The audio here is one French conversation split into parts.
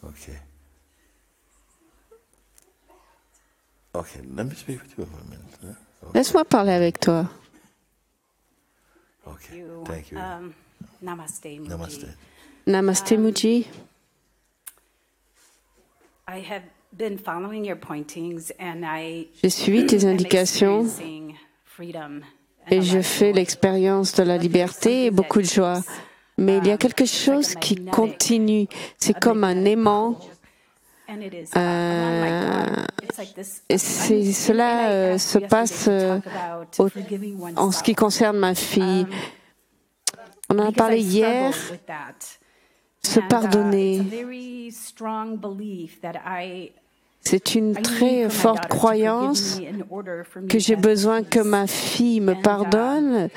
Okay. Okay, let me speak with you for a minute. Okay. Laisse-moi parler avec toi. Okay, thank you. Namaste, Muji. Namaste. Namaste, Muji. I have been following your pointings and J'ai suivi tes indications et je fais l'expérience de la liberté et beaucoup de joie. Mais il y a quelque chose qui continue. C'est comme un aimant. Et cela se passe en ce qui concerne ma fille. On en a parlé hier. Se pardonner. C'est une très forte croyance que j'ai besoin que ma fille me pardonne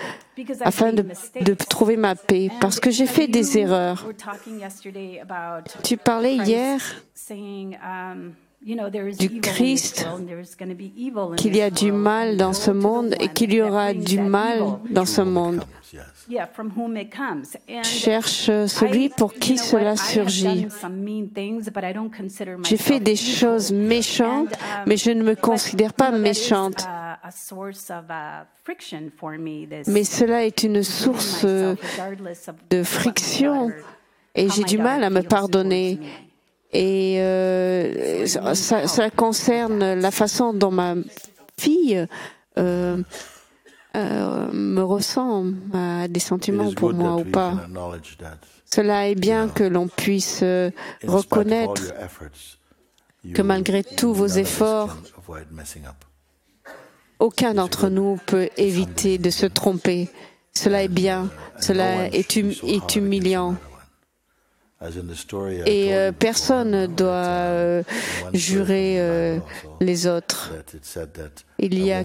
afin de trouver ma paix, parce que j'ai fait des erreurs. Tu parlais hier du Christ, qu'il y a du mal dans ce monde et qu'il y aura du mal dans ce monde. Cherche celui pour qui cela surgit. J'ai fait des choses méchantes, mais je ne me considère pas méchante. Mais cela est une source de friction et j'ai du mal à me pardonner. Et ça concerne la façon dont ma fille me ressent, a des sentiments pour moi ou pas. Cela est bien que l'on puisse reconnaître que malgré tous vos efforts, aucun d'entre nous peut éviter de se tromper. Cela est bien, cela est humiliant. Et personne ne doit jurer les autres. Il y a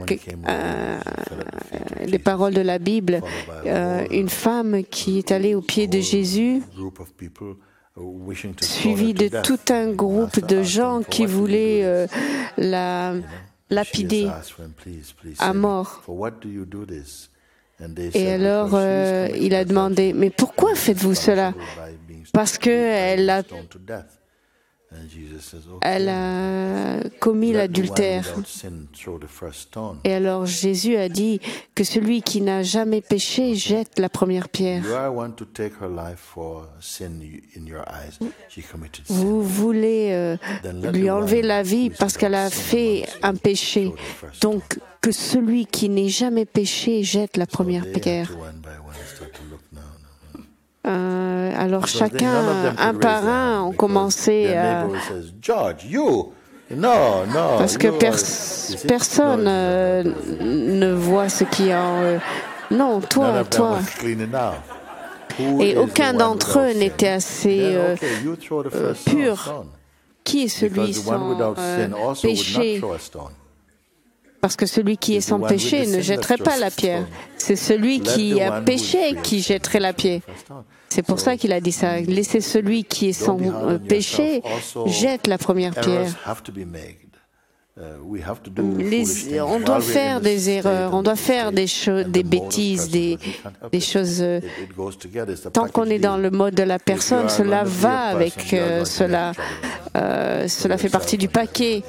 les paroles de la Bible, une femme qui est allée aux pieds de Jésus, suivie de tout un groupe de gens qui voulaient la lapider à mort. Et alors, il a demandé, mais pourquoi faites-vous cela? Parce qu'elle a commis l'adultère. Et alors Jésus a dit que celui qui n'a jamais péché jette la première pierre. Vous voulez lui enlever la vie parce qu'elle a fait un péché. Donc que celui qui n'ait jamais péché jette la première pierre. Alors chacun, un par un, ont commencé à... Parce que personne ne voit ce qu'il y a en eux. Non, toi. Et aucun d'entre eux n'était assez pur. Qui est celui sans péché? Parce que celui qui est sans péché ne jetterait pas la pierre. C'est celui qui a péché qui jetterait la pierre. C'est pour ça qu'il a dit ça. Laissez celui qui est sans péché jette la première pierre. On doit faire des erreurs, on doit faire des bêtises, des choses. Tant qu'on est dans le mode de la personne, cela va avec cela. Cela fait partie du paquet.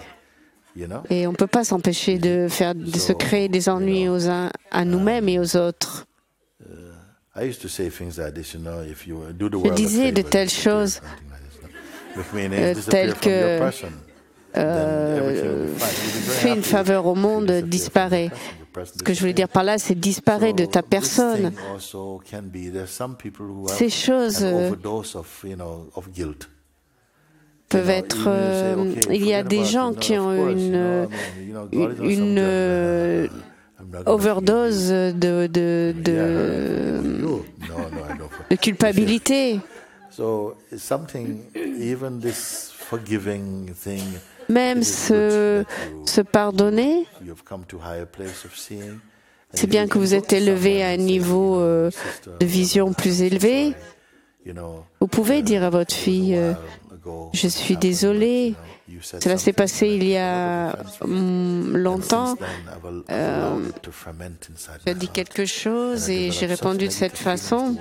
Et on ne peut pas s'empêcher de se créer des ennuis aux uns à nous-mêmes et aux autres. Je disais de telles choses, telles que fais une faveur au monde, disparaît. Ce que je voulais dire par là, c'est disparaît de ta personne. Ces choses peuvent être... il y a des gens qui ont une overdose de culpabilité. Même se pardonner, c'est bien que vous êtes élevé à un niveau de vision plus élevé. Vous pouvez dire à votre fille, je suis désolé, Cela s'est passé il y a longtemps. Tu as dit quelque chose et j'ai répondu de cette façon.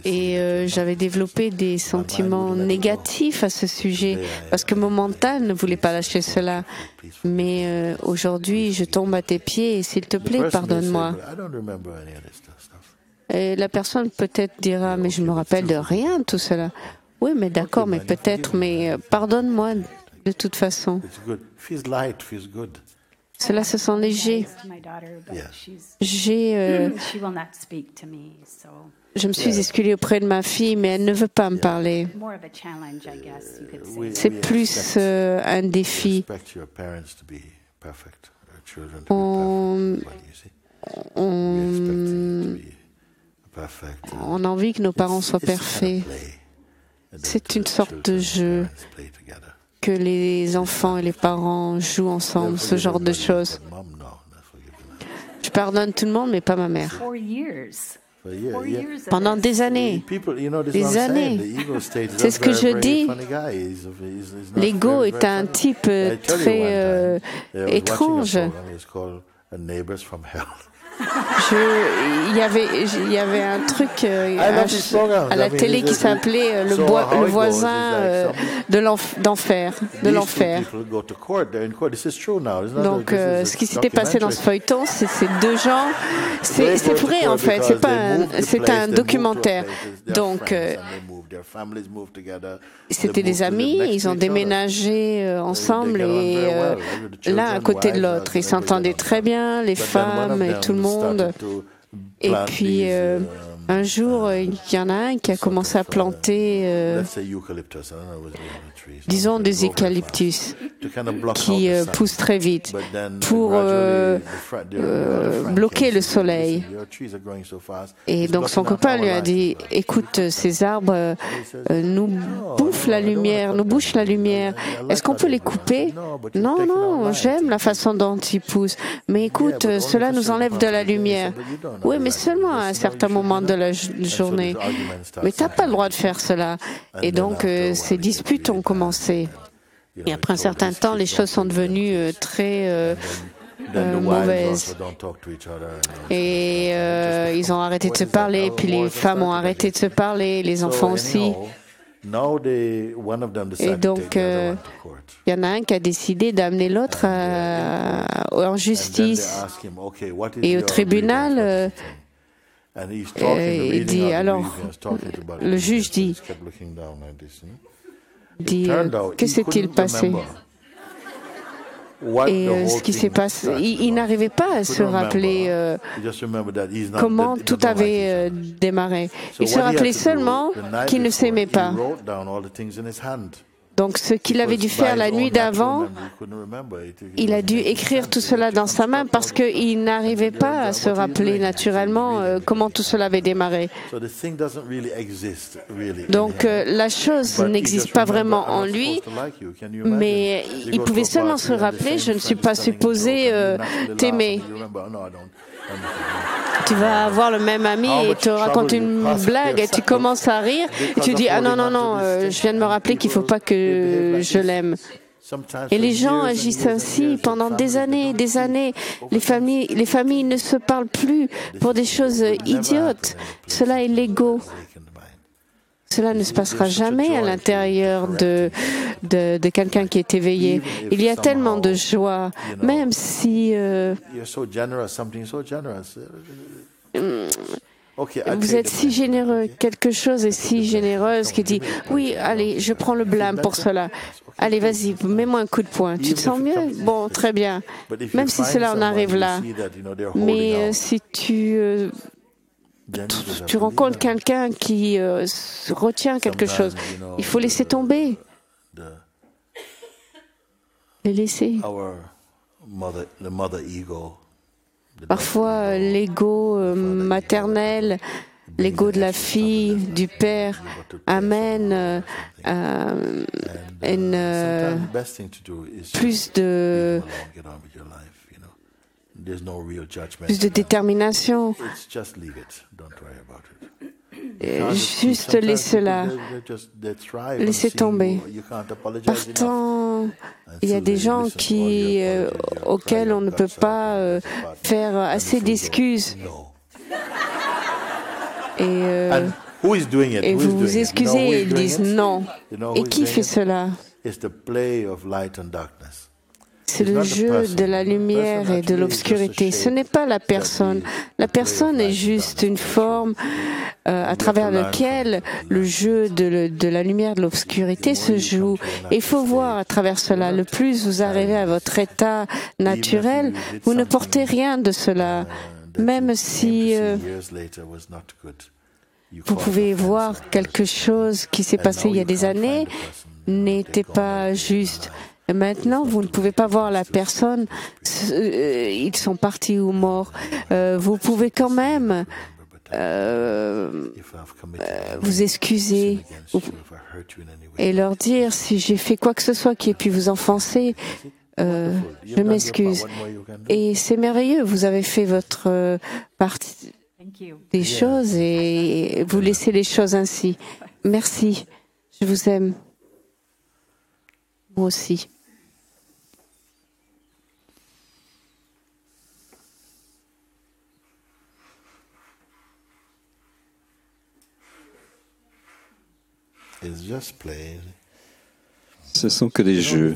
Et j'avais développé des sentiments négatifs à ce sujet parce que mon mental ne voulait pas lâcher cela. Mais aujourd'hui, je tombe à tes pieds et s'il te plaît, pardonne-moi. Et la personne peut-être dira, mais je ne me rappelle de rien de tout cela. Oui, mais d'accord, mais peut-être, mais pardonne-moi de toute façon. Cela se sent léger. Je me suis excusée auprès de ma fille, mais elle ne veut pas me parler. C'est plus un défi. On a envie que nos parents soient parfaits. C'est une sorte de jeu que les enfants et les parents jouent ensemble, ce genre de choses. Je pardonne tout le monde, mais pas ma mère. Pendant des années. Des années. C'est ce que je dis. L'ego est un type très étrange. Il y avait un truc à la télé qui s'appelait le voisin d'enfer. Donc, ce qui s'était passé dans ce feuilleton, c'est ces deux gens. C'est vrai en fait. C'est un documentaire. Donc, c'était des amis. Ils ont déménagé ensemble et l'un à côté de l'autre. Ils s'entendaient très bien, les femmes et tout le monde. Et puis, un jour, il y en a un qui a commencé à planter, disons, des eucalyptus qui poussent très vite pour bloquer le soleil. Et donc, son copain lui a dit, écoute, ces arbres nous bouffent la lumière, nous bouchent la lumière. Est-ce qu'on peut les couper? Non, non, j'aime la façon dont ils poussent. Mais écoute, cela nous enlève de la lumière. Oui, mais seulement à un certain moment de la journée. Mais tu n'as pas le droit de faire cela. Et donc, ces disputes ont commencé. Et après un certain temps, les choses sont devenues très mauvaises. Et ils ont arrêté de se parler, puis les femmes ont arrêté de se parler, les enfants aussi. Et donc, il y en a un qui a décidé d'amener l'autre en justice. Et au tribunal, il dit, alors, le juge dit, que s'est-il passé? Et ce qui s'est passé, il n'arrivait pas à se rappeler comment tout avait démarré. Il se rappelait seulement qu'il ne s'aimait pas. Donc, ce qu'il avait dû faire la nuit d'avant, il a dû écrire tout cela dans sa main parce qu'il n'arrivait pas à se rappeler naturellement comment tout cela avait démarré. Donc, la chose n'existe pas vraiment en lui, mais il pouvait seulement se rappeler, je ne suis pas supposé t'aimer. Tu vas avoir le même ami et te raconte une blague et tu commences à rire et tu dis « Ah non, non, non, je viens de me rappeler qu'il ne faut pas que je l'aime ». Et les gens agissent ainsi pendant des années et des années. Les familles ne se parlent plus pour des choses idiotes. Cela est l'ego. Cela ne se passera jamais à l'intérieur de quelqu'un qui est éveillé. Il y a tellement de joie, même si vous êtes si généreux, quelque chose est si généreuse qui dit « Oui, allez, je prends le blâme pour cela. Allez, vas-y, mets-moi un coup de poing. Tu te sens mieux? Bon, très bien. » Même si cela en arrive là. Mais si tu rencontres quelqu'un qui retient quelque chose, il faut laisser tomber. Les laisser. Parfois, l'ego maternel, l'ego de la fille, du père, amène plus de détermination. Juste laissez-la. Laissez tomber. Partant, il y a des gens auxquels on ne peut pas faire assez d'excuses. Et vous vous excusez et ils disent non. Et qui fait cela? C'est le jeu de la lumière et de l'obscurité. Ce n'est pas la personne. La personne est juste une forme à travers laquelle le jeu de la lumière et de l'obscurité se joue. Et il faut voir à travers cela. Le plus vous arrivez à votre état naturel, vous ne portez rien de cela. Même si vous pouvez voir quelque chose qui s'est passé il y a des années, n'était pas juste. Et maintenant, vous ne pouvez pas voir la personne, ils sont partis ou morts. Vous pouvez quand même vous excuser et leur dire si j'ai fait quoi que ce soit qui ait pu vous offenser, je m'excuse. Et c'est merveilleux, vous avez fait votre partie des choses et vous laissez les choses ainsi. Merci, je vous aime. Moi aussi. Ce sont que des jeux.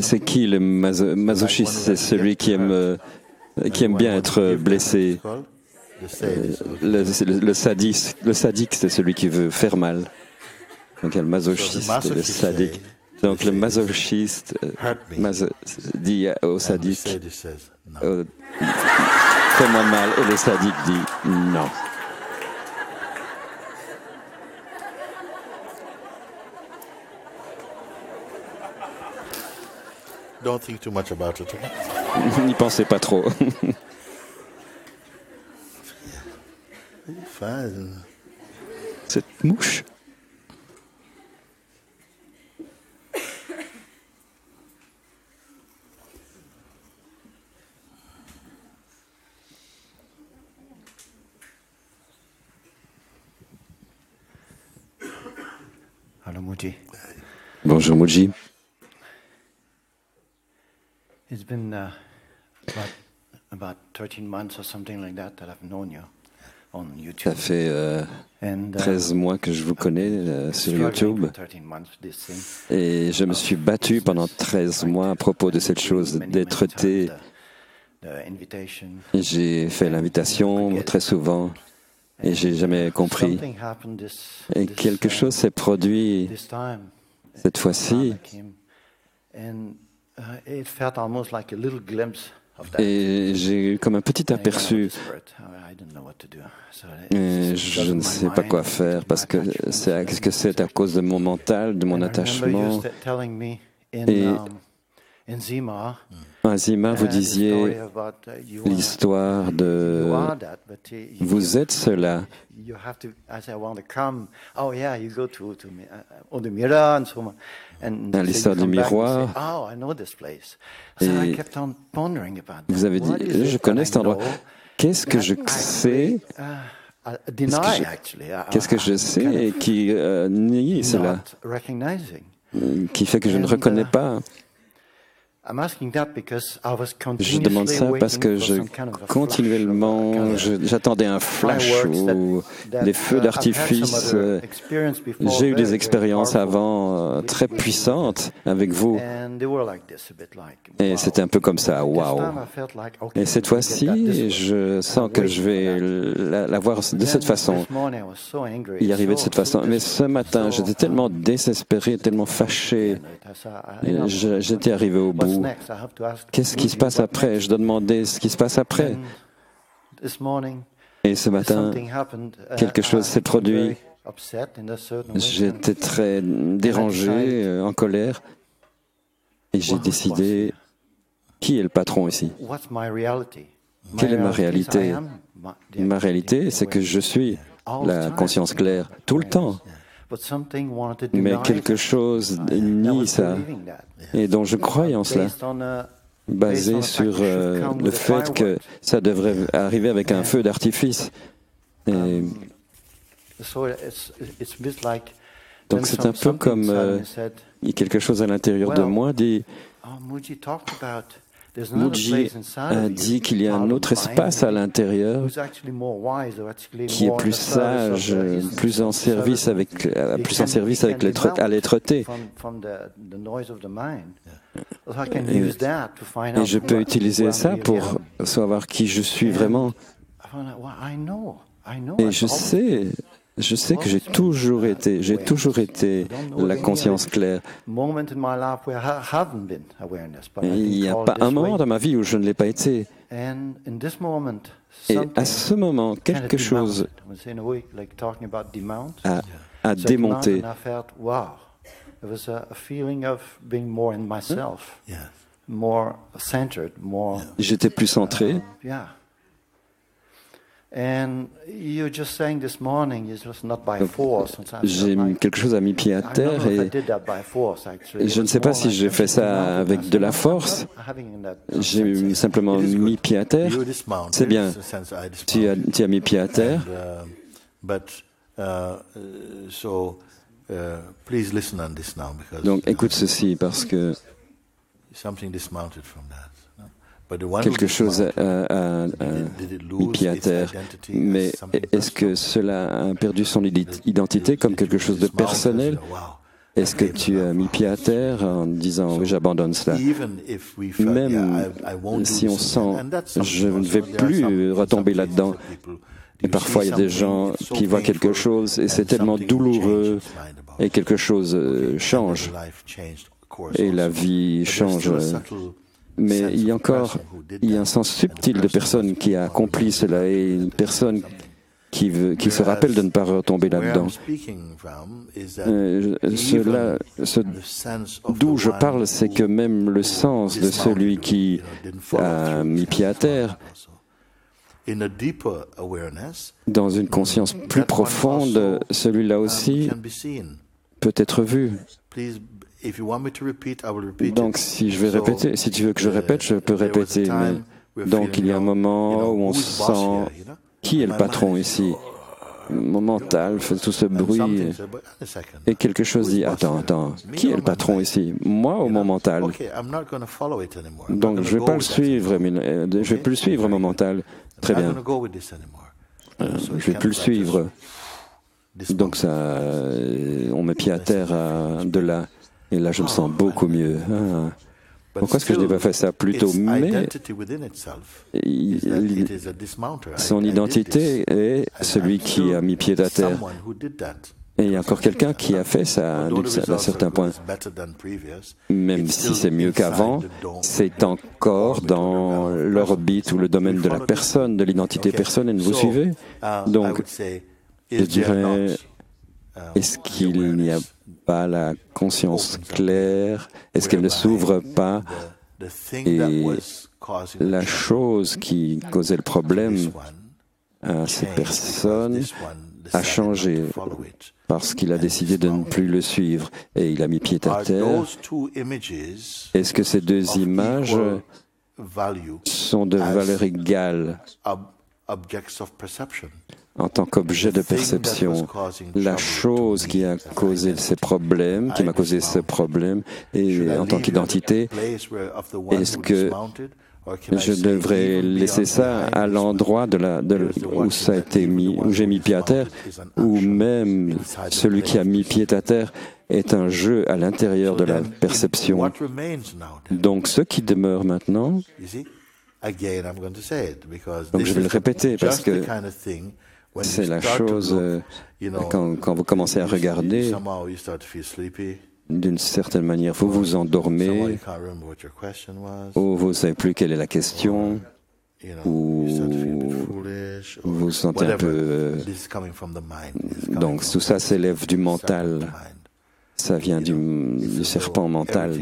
C'est qui le masochiste? C'est celui qui aime bien être blessé. Le sadique, c'est celui qui veut faire mal. Donc il y a le masochiste et le sadique. Donc le masochiste dit au sadique, fais-moi mal, et le sadique dit non. Don't think too much about it. N'y pensez pas trop. Cette mouche. Bonjour Muji. It's been about 13 months or something like that I've known you on YouTube. Ça fait 13 mois que je vous connais sur YouTube et je me suis battu pendant 13 mois à propos de cette chose d'être-té. J'ai fait l'invitation très souvent et j'ai jamais compris. Et quelque chose s'est produit cette fois-ci. Et j'ai eu comme un petit aperçu. Et je ne sais pas quoi faire parce que c'est à cause de mon mental, de mon attachement. Et à Zima, vous disiez l'histoire de vous êtes cela. L'histoire du miroir. Et vous avez dit, je connais cet endroit. Qu'est-ce que je sais? Qu'est-ce que je sais et qui nie cela? Qui fait que je ne reconnais pas? Je demande ça parce que continuellement, j'attendais un flash ou des feux d'artifice. J'ai eu des expériences avant très puissantes avec vous. Et c'était un peu comme ça, waouh. Et cette fois-ci, je sens que je vais la voir de cette façon, y arriver de cette façon. Mais ce matin, j'étais tellement désespéré, tellement fâché. J'étais arrivé au bout. Qu'est-ce qui se passe après? Je dois demander ce qui se passe après. Et ce matin, quelque chose s'est produit. J'étais très dérangé, en colère. Et j'ai décidé, qui est le patron ici? Quelle est ma réalité? Ma réalité, c'est que je suis la conscience claire, tout le temps. Mais quelque chose nie ça, et dont je croyais en cela, basé sur le fait que ça devrait arriver avec un feu d'artifice. Et donc c'est un peu comme il y a quelque chose à l'intérieur de moi dit Mooji a dit qu'il y a un autre espace à l'intérieur qui est plus sage, plus en service avec l'être-té. Et je peux utiliser ça pour savoir qui je suis vraiment. Et je sais que j'ai toujours été la conscience claire. Et il n'y a pas un moment dans ma vie où je ne l'ai pas été. Et à ce moment, quelque chose a démonté. J'étais plus centré. J'ai mis quelque chose à mis pied à terre et je ne sais pas si j'ai fait ça avec de la force. J'ai simplement mis pied à terre. C'est bien. Tu as mis pied à terre. Donc écoute ceci parce que quelque chose a mis pied à terre. Mais est-ce que cela a perdu son identité comme quelque chose de personnel? Est-ce que tu as mis pied à terre en disant oui, j'abandonne cela? Même si on sent je ne vais plus retomber là-dedans. Et parfois il y a des gens qui voient quelque chose et c'est tellement douloureux et quelque chose change. Et la vie change. Mais il y a un sens subtil de personne qui a accompli cela et une personne qui se rappelle de ne pas retomber là-dedans. D'où je parle, c'est que même le sens de celui qui a mis pied à terre, dans une conscience plus profonde, celui-là aussi peut être vu. Donc, si je vais répéter, si tu veux que je répète, je peux répéter. Mais donc, il y a un moment où on sent qui est le patron ici. Mon mental fait tout ce bruit et quelque chose dit attends, qui est le patron ici? Moi ou mon mental? Donc, je vais pas le suivre, je vais plus suivre mon mental. Très bien. Je vais plus le suivre. Donc ça, on met pied à terre de là. Et là, je me sens beaucoup mieux. Pourquoi est-ce que je n'ai pas fait ça plus tôt? Mais son identité est celui qui a mis pied à terre. Et il y a encore quelqu'un qui a fait ça à un certain point. Même si c'est mieux qu'avant, c'est encore dans l'orbite ou le domaine de la personne, de l'identité personnelle. Vous suivez? Donc, je dirais, est-ce qu'il n'y a pas la conscience claire? Est-ce qu'elle ne s'ouvre pas? Et la chose qui causait le problème à cette personne a changé parce qu'il a décidé de ne plus le suivre et il a mis pied à terre. Est-ce que ces deux images sont de valeur égale en tant qu'objet de perception? La chose qui a causé ces problèmes, qui m'a causé ce problème, et en tant qu'identité, est-ce que je devrais laisser ça à l'endroit où ça a été mis, où j'ai mis pied à terre, ou même celui qui a mis pied à terre est un jeu à l'intérieur de la perception. Donc ce qui demeure maintenant, donc je vais le répéter parce que c'est la chose, quand vous commencez à regarder, d'une certaine manière, vous vous endormez, ou vous ne savez plus quelle est la question, ou vous vous sentez un peu... Donc tout ça s'élève du mental, ça vient du serpent mental,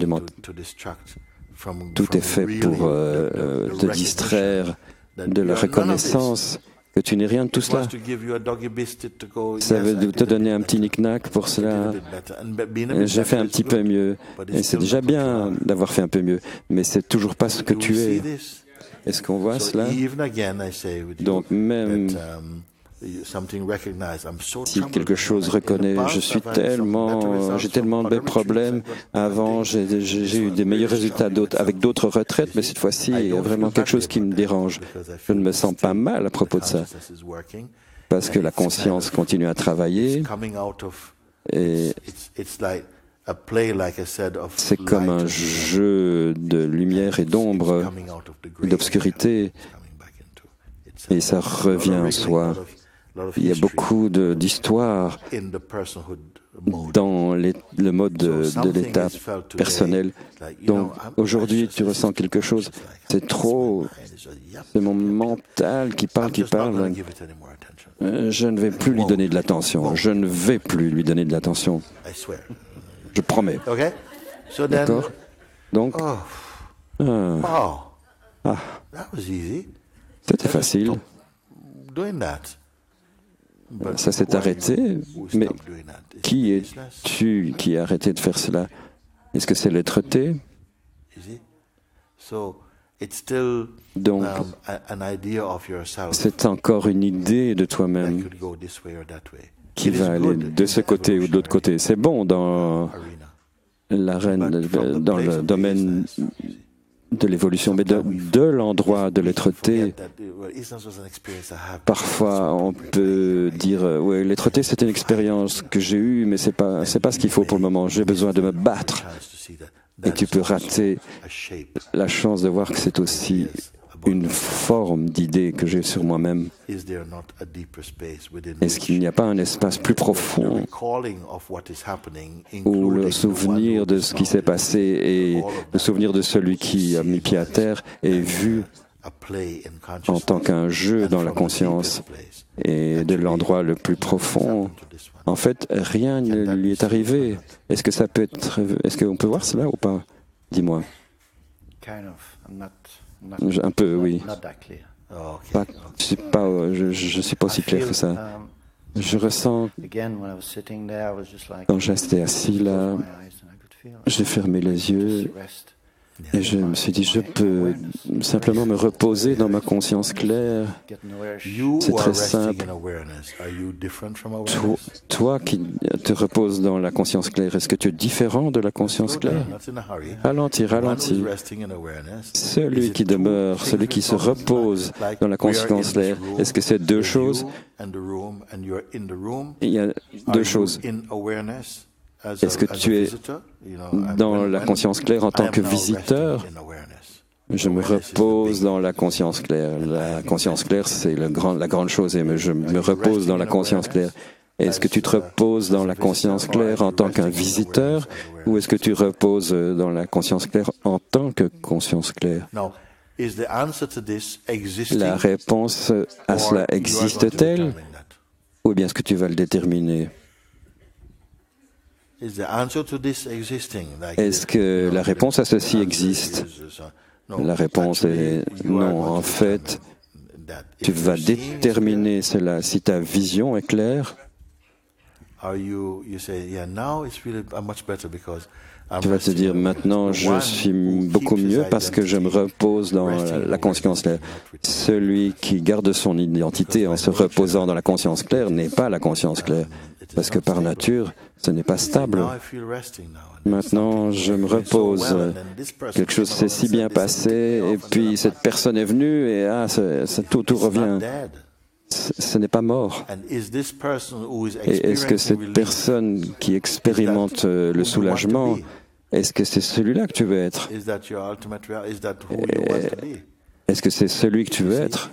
tout est fait pour te distraire de la reconnaissance que tu n'es rien de tout cela. Ça veut te donner un petit knick-knack pour cela. J'ai fait un petit peu mieux. Et c'est déjà bien d'avoir fait un peu mieux. Mais c'est toujours pas ce que tu es. Est-ce qu'on voit cela? Donc même si quelque chose reconnaît, j'ai tellement de problèmes. Avant, j'ai eu des meilleurs résultats avec d'autres retraites, mais cette fois-ci, il y a vraiment quelque chose qui me dérange. Je ne me sens pas mal à propos de ça, parce que la conscience continue à travailler et c'est comme un jeu de lumière et d'ombre, d'obscurité, et ça revient en soi. Il y a beaucoup d'histoires dans le mode de l'état personnel. Donc aujourd'hui, tu ressens quelque chose. C'est mon mental qui parle. Je ne vais plus lui donner de l'attention. Je ne vais plus lui donner de l'attention. Je promets. D'accord? Donc, c'était facile. Ça s'est arrêté, mais qui es-tu qui a arrêté de faire cela? Est-ce que c'est l'être-té? Donc, c'est encore une idée de toi-même qui va aller de ce côté ou de l'autre côté. C'est bon dans l'arène, dans le domaine de l'évolution, mais de l'endroit de l'être-té, parfois on peut dire ouais, l'être-té c'est une expérience que j'ai eue, mais c'est pas ce qu'il faut pour le moment. J'ai besoin de me battre, et tu peux rater la chance de voir que c'est aussi une forme d'idée que j'ai sur moi-même. Est-ce qu'il n'y a pas un espace plus profond où le souvenir de ce qui s'est passé et le souvenir de celui qui a mis pied à terre est vu en tant qu'un jeu dans la conscience et de l'endroit le plus profond? En fait, rien ne lui est arrivé. Est-ce qu'on peut voir cela ou pas? Dis-moi. Un peu, oui. Je suis pas aussi clair que ça. Je ressens, quand j'étais assis là, j'ai fermé les yeux et je me suis dit, je peux simplement me reposer dans ma conscience claire. C'est très simple. Toi qui te reposes dans la conscience claire, est-ce que tu es différent de la conscience claire? Ralentis. Celui qui demeure, celui qui se repose dans la conscience claire, est-ce que c'est deux choses? Il y a deux choses. Est-ce que tu es dans la conscience claire en tant que visiteur? Je me repose dans la conscience claire. La conscience claire, c'est la grande chose, et je me repose dans la conscience claire. Est-ce que tu te reposes dans la conscience claire en tant qu'un visiteur, ou est-ce que tu reposes dans la conscience claire en tant que conscience claire? La réponse à cela existe-t-elle, ou bien est-ce que tu vas le déterminer? Est-ce que la réponse à ceci existe? La réponse est non. En fait, tu vas déterminer cela si ta vision est claire. Tu vas te dire, maintenant je suis beaucoup mieux parce que je me repose dans la conscience claire. Celui qui garde son identité en se reposant dans la conscience claire n'est pas la conscience claire, parce que par nature, ce n'est pas stable. Maintenant, je me repose. Quelque chose s'est si bien passé, et puis cette personne est venue, et tout revient. Ce n'est pas mort. Et est-ce que cette personne qui expérimente le soulagement, est-ce que c'est celui-là que tu veux être? Est-ce que c'est celui que tu veux être?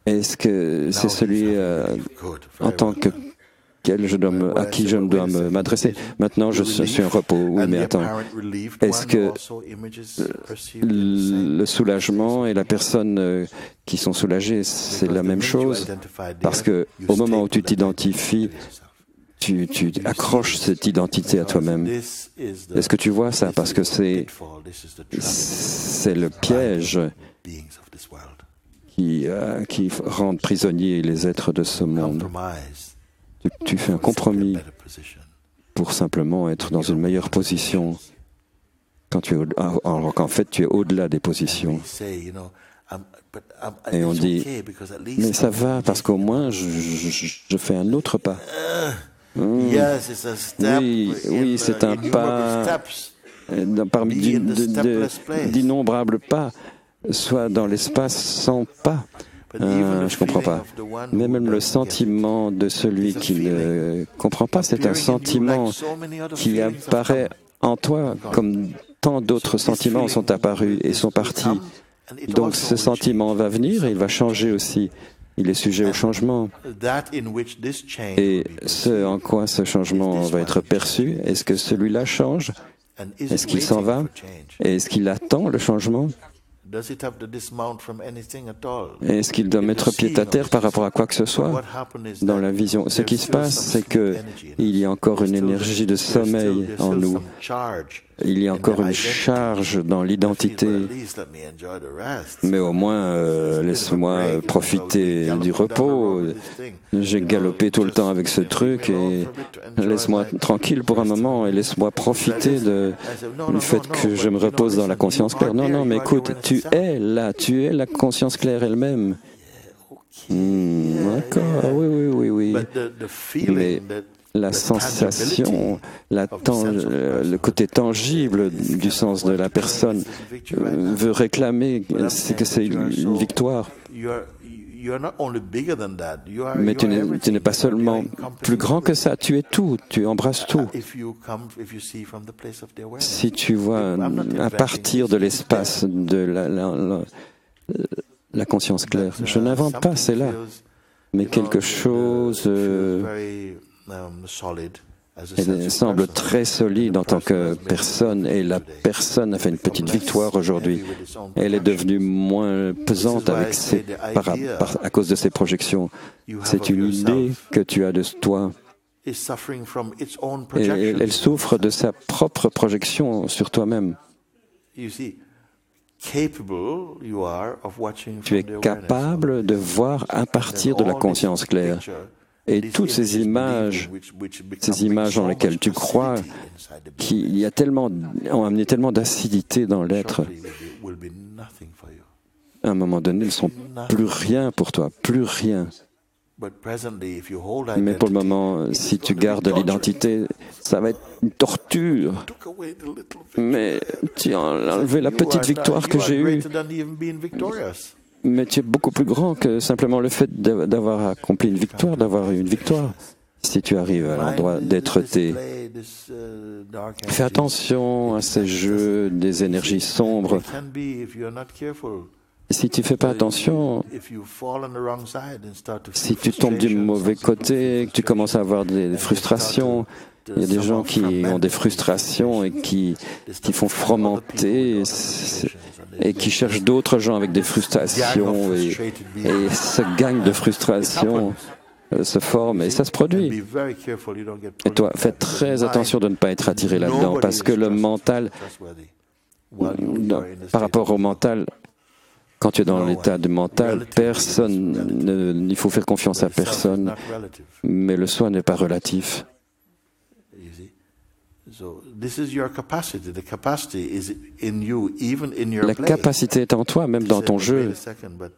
Est-ce que c'est celui en tant que à qui je dois m'adresser? Maintenant, je suis en repos. Oui, mais attends. Est-ce que le soulagement et la personne qui sont soulagées, c'est la même chose? Parce que au moment où tu t'identifies, tu accroches cette identité à toi-même. Est-ce que tu vois ça? Parce que c'est le piège qui rendent prisonniers les êtres de ce monde. Tu fais un compromis pour simplement être dans une meilleure position, alors qu'en fait tu es au-delà des positions. Et on dit, mais ça va parce qu'au moins je fais un autre pas. Oui, c'est un pas parmi d'innombrables pas, soit dans l'espace sans pas. Je ne comprends pas. Mais même le sentiment de celui qui ne comprend pas, c'est un sentiment qui apparaît en toi comme tant d'autres sentiments sont apparus et sont partis. Donc ce sentiment va venir et il va changer aussi. Il est sujet au changement. Et ce en quoi ce changement va être perçu, est-ce que celui-là change? Est-ce qu'il s'en va? Et est-ce qu'il attend le changement? Est-ce qu'il doit mettre pied à terre par rapport à quoi que ce soit dans la vision? Ce qui se passe, c'est qu'il y a encore une énergie de sommeil en nous. Il y a encore une charge dans l'identité. Mais au moins, laisse-moi profiter du repos. J'ai galopé tout le temps avec ce truc et laisse-moi tranquille pour un moment et laisse-moi profiter du fait que je me repose dans la conscience claire. Non, mais écoute, tu es là, tu es la conscience claire elle-même. D'accord, oui. Mais la sensation, le côté tangible du sens de la personne veut réclamer que c'est une victoire. Mais tu n'es pas seulement plus grand que ça, tu es tout, tu embrasses tout. Si tu vois à partir de l'espace de la conscience claire, je n'invente pas, c'est là, mais quelque chose elle semble très solide en tant que personne et la personne a fait une petite victoire aujourd'hui. Elle est devenue moins pesante à cause de ses projections. C'est une idée que tu as de toi. Et elle souffre de sa propre projection sur toi-même. Tu es capable de voir à partir de la conscience claire. Et toutes ces images dans lesquelles tu crois, ont amené tellement d'acidité dans l'être, à un moment donné, ils ne sont plus rien pour toi, plus rien. Mais pour le moment, si tu gardes l'identité, ça va être une torture. Mais tu as enlevé la petite victoire que j'ai eue. Mais tu es beaucoup plus grand que simplement le fait d'avoir accompli une victoire, d'avoir eu une victoire. Si tu arrives à l'endroit d'être fais attention à ces jeux des énergies sombres. Si tu ne fais pas attention, si tu tombes du mauvais côté, que tu commences à avoir des frustrations, il y a des gens qui ont des frustrations et qui font fomenter et qui cherchent d'autres gens avec des frustrations et ce gang de frustration se forme et ça se produit. Et toi, fais très attention de ne pas être attiré là-dedans parce que le mental, par rapport au mental, quand tu es dans l'état de mental, il faut faire confiance à personne, mais le soi n'est pas relatif. La capacité est en toi, même dans ton jeu.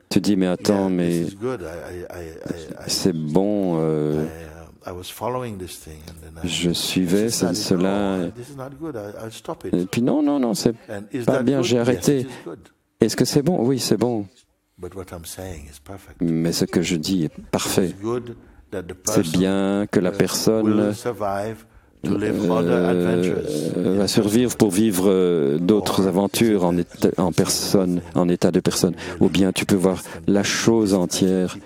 Tu dis, mais attends, mais c'est bon, je suivais cela. Et puis non, c'est pas bien, j'ai arrêté. Est-ce que c'est bon? Oui, c'est bon. Mais ce que je dis est parfait. C'est bien que la personne va survivre pour vivre d'autres aventures en état de personne. Ou bien tu peux voir la chose entière,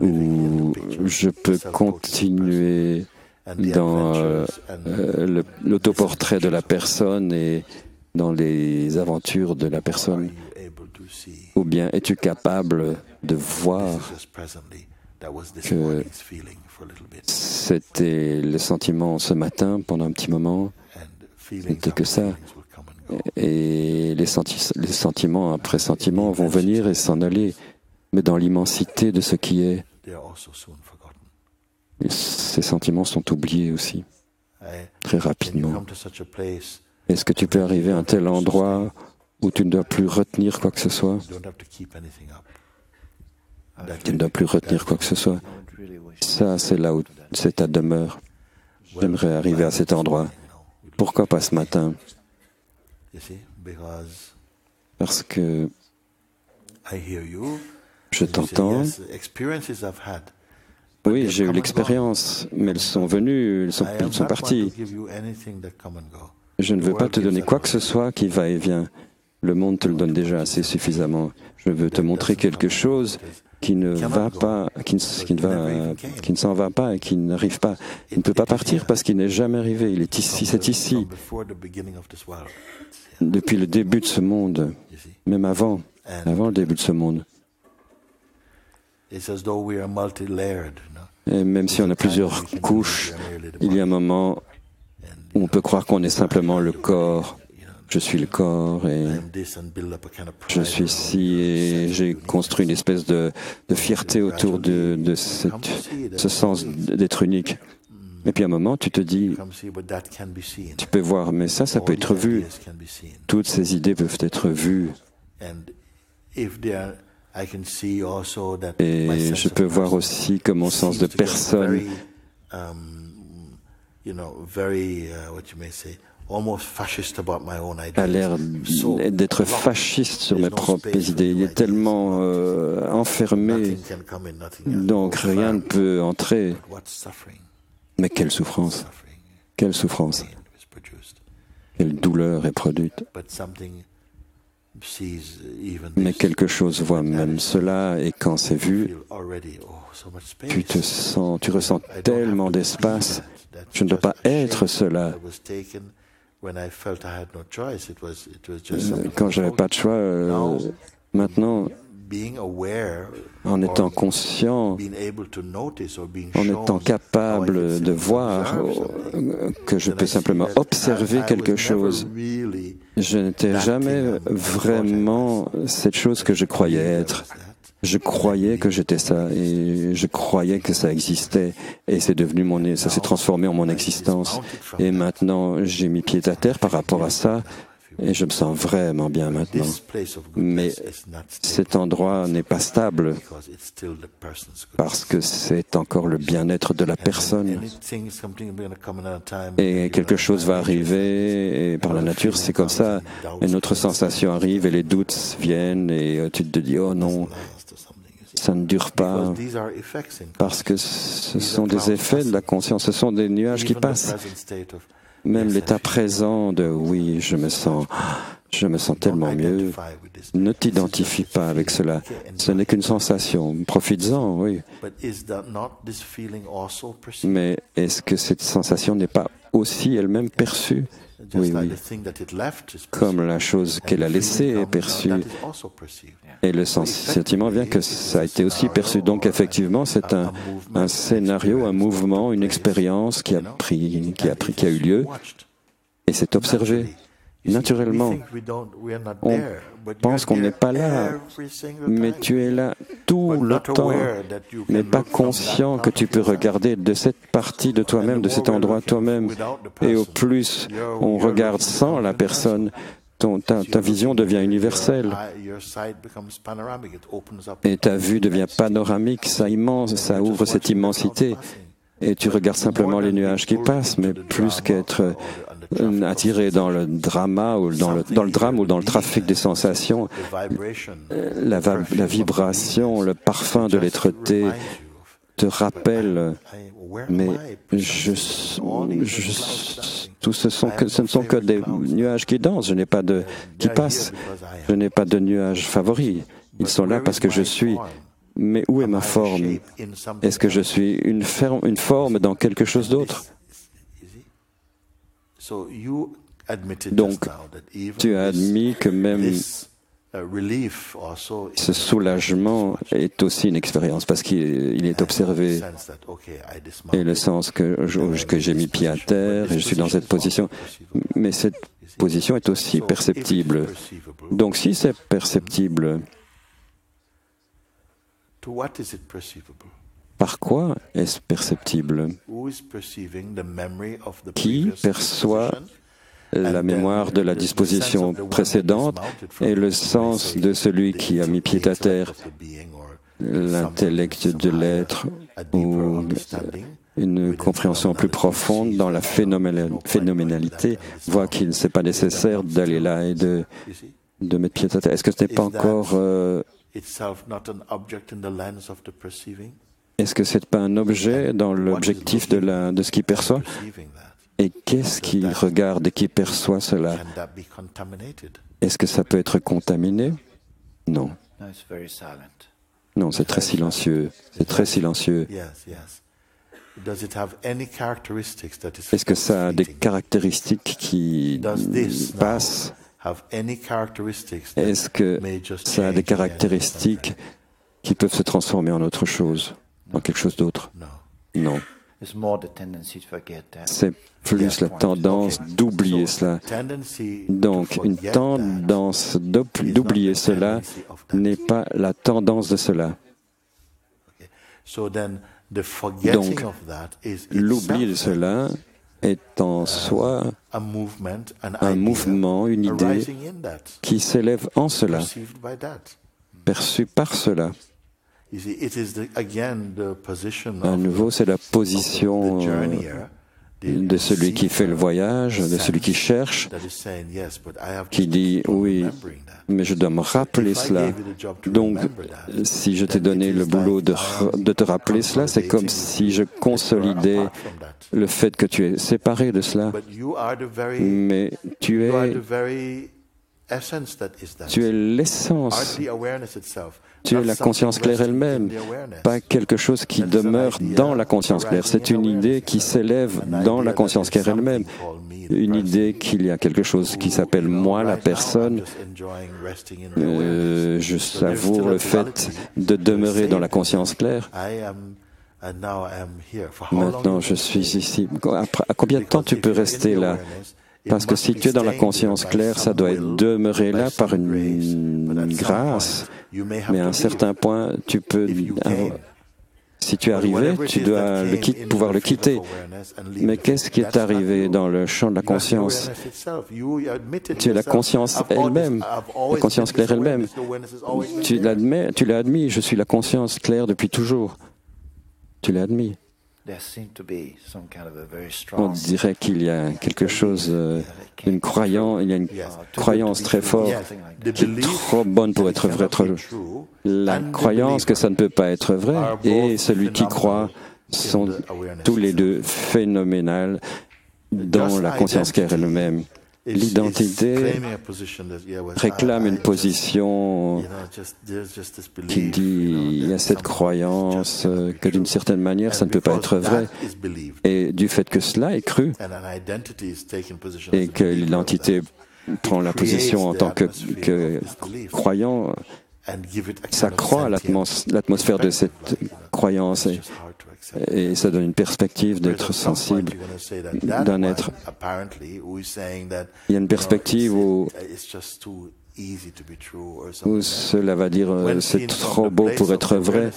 ou je peux continuer dans l'autoportrait de la personne et dans les aventures de la personne. Ou bien es-tu capable de voir que c'était le sentiment ce matin pendant un petit moment, c'était que ça, Et les sentiments après sentiments vont venir et s'en aller, mais dans l'immensité de ce qui est, ces sentiments sont oubliés aussi, très rapidement. Est-ce que tu peux arriver à un tel endroit où tu ne dois plus retenir quoi que ce soit? Tu ne dois plus retenir quoi que ce soit. Ça, c'est là où c'est ta demeure. J'aimerais arriver à cet endroit. Pourquoi pas ce matin? Parce que je t'entends. Oui, j'ai eu l'expérience, mais elles sont venues, elles sont parties. Je ne veux pas te donner quoi que ce soit qui va et vient. Le monde te le donne déjà assez suffisamment. Je veux te montrer quelque chose qui ne va pas, qui ne s'en va pas et qui n'arrive pas. Il ne peut pas partir parce qu'il n'est jamais arrivé. Il est ici, c'est ici. Depuis le début de ce monde, même avant le début de ce monde. Et même si on a plusieurs couches, il y a un moment où on peut croire qu'on est simplement le corps. Je suis le corps et je suis ici et j'ai construit une espèce de fierté autour de ce sens d'être unique. Et puis à un moment, tu te dis, tu peux voir, mais ça peut être vu. Toutes ces idées peuvent être vues. Et je peux voir aussi que mon sens de personne a l'air d'être fasciste sur mes propres idées. Il est tellement enfermé, donc rien ne peut entrer. Mais quelle souffrance! Quelle souffrance! Quelle douleur est produite! Mais quelque chose voit même cela, et quand c'est vu, tu ressens tellement d'espace. Je ne dois pas être cela. Quand j'avais pas de choix, maintenant, en étant conscient, en étant capable de voir que je peux simplement observer quelque chose, je n'étais jamais vraiment cette chose que je croyais être. Je croyais que j'étais ça et je croyais que ça existait et ça s'est transformé en mon existence. Et maintenant, j'ai mis pied à terre par rapport à ça et je me sens vraiment bien maintenant. Mais cet endroit n'est pas stable parce que c'est encore le bien-être de la personne. Et quelque chose va arriver et par la nature, c'est comme ça. Une autre sensation arrive et les doutes viennent et tu te dis « Oh non ». Ça ne dure pas, parce que ce sont des effets de la conscience, ce sont des nuages qui passent. Même l'état présent de « oui, je me sens tellement mieux », ne t'identifie pas avec cela. Ce n'est qu'une sensation. Profites-en, oui. Mais est-ce que cette sentation n'est pas aussi elle-même perçue? Oui, oui. Comme la chose qu'elle a laissée est perçue. Et le sentiment vient que ça a été aussi perçu. Donc effectivement, c'est un scénario, un mouvement, une expérience qui a eu lieu et c'est observé. Naturellement, on pense qu'on n'est pas là, mais tu es là tout le temps, mais pas conscient que tu peux regarder de cette partie de toi-même, de cet endroit toi-même. Et au plus, on regarde sans la personne, ta vision devient universelle. Et ta vue devient panoramique, ça immense, ça ouvre cette immensité. Et tu regardes simplement les nuages qui passent, mais plus qu'être attiré dans le drama ou dans le drame ou dans le trafic des sensations, la vibration, le parfum de l'être-té te rappelle, mais ce ne sont que des nuages qui dansent, qui passent. Je n'ai pas de nuages favoris. Ils sont là parce que je suis. Mais où est ma forme? Est-ce que je suis une forme dans quelque chose d'autre? Donc, tu as admis que même ce soulagement est aussi une expérience parce qu'il est observé. Et le sens que j'ai mis pied à terre et je suis dans cette position. Mais cette position est aussi perceptible. Donc si c'est perceptible, par quoi est-ce perceptible? Qui perçoit la mémoire de la disposition précédente et le sens de celui qui a mis pied à terre, l'intellect de l'être ou une compréhension plus profonde dans la phénoménalité voit qu'il ne c'est pas nécessaire d'aller là et de mettre pied à terre. Est-ce que ce n'est pas encore... Est-ce que ce n'est pas un objet dans l'objectif de ce qui perçoit? Et qu'est-ce qui regarde et qui perçoit cela? Est-ce que ça peut être contaminé? Non. Non, c'est très silencieux. C'est très silencieux. Est-ce que ça a des caractéristiques qui passent? Est-ce que ça a des caractéristiques qui peuvent se transformer en autre chose, en quelque chose d'autre? Non. C'est plus la tendance d'oublier cela. Donc, une tendance d'oublier cela n'est pas la tendance de cela. Donc, l'oubli de cela est en soi un mouvement, une idée qui s'élève en cela, perçu par cela. À nouveau, c'est la position de celui qui fait le voyage, de celui qui cherche, qui dit « oui, mais je dois me rappeler cela ». Donc, si je t'ai donné le boulot de te rappeler cela, c'est comme si je consolidais le fait que tu es séparé de cela. Mais tu es l'essence. Tu es la conscience claire elle-même, pas quelque chose qui demeure dans la conscience claire. C'est une idée qui s'élève dans la conscience claire elle-même. Une idée qu'il y a quelque chose qui s'appelle moi, la personne. Je savoure le fait de demeurer dans la conscience claire. Maintenant, je suis ici. À combien de temps tu peux rester là? Parce que si tu es dans la conscience claire, ça doit demeurer là par une grâce. Mais à un certain point, tu peux... Si tu es arrivé, tu dois pouvoir le quitter. Mais qu'est-ce qui est arrivé dans le champ de la conscience? Tu es la conscience elle-même, la conscience claire elle-même. Tu l'as admis, je suis la conscience claire depuis toujours. Tu l'as admis. On dirait qu'il y a quelque chose, il y a une croyance très forte qui est trop bonne pour être vraie. La croyance que ça ne peut pas être vrai et celui qui croit sont tous les deux phénoménales dans la conscience claire elle-même. L'identité réclame une position qui dit il y a cette croyance que d'une certaine manière ça ne peut pas être vrai. Et du fait que cela est cru et que l'identité prend la position en tant que croyant, ça croît l'atmosphère de cette croyance et ça donne une perspective d'être sensible, d'un être. Il y a une perspective où cela va dire c'est trop beau pour être vrai.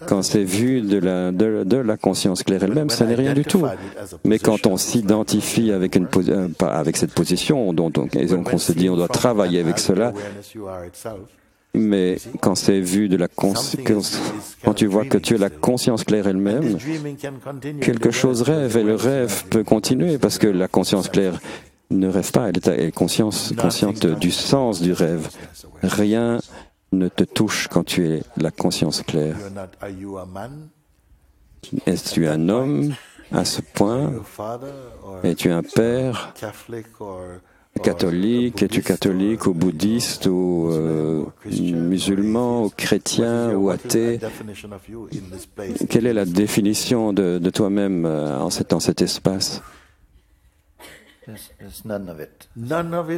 Quand c'est vu de la conscience claire elle-même, ça n'est rien du tout. Mais quand on s'identifie avec cette position, donc on se dit on doit travailler avec cela. Mais quand c'est vu de la conscience, quand tu vois que tu es la conscience claire elle-même, quelque chose rêve et le rêve peut continuer parce que la conscience claire ne rêve pas, elle est consciente du sens du rêve. Rien ne te touche quand tu es la conscience claire. Est-ce que tu es un homme à ce point? Es-tu un père catholique? Es-tu catholique ou bouddhiste ou musulman ou chrétien ou athée? Quelle est la définition de toi-même dans cet espace?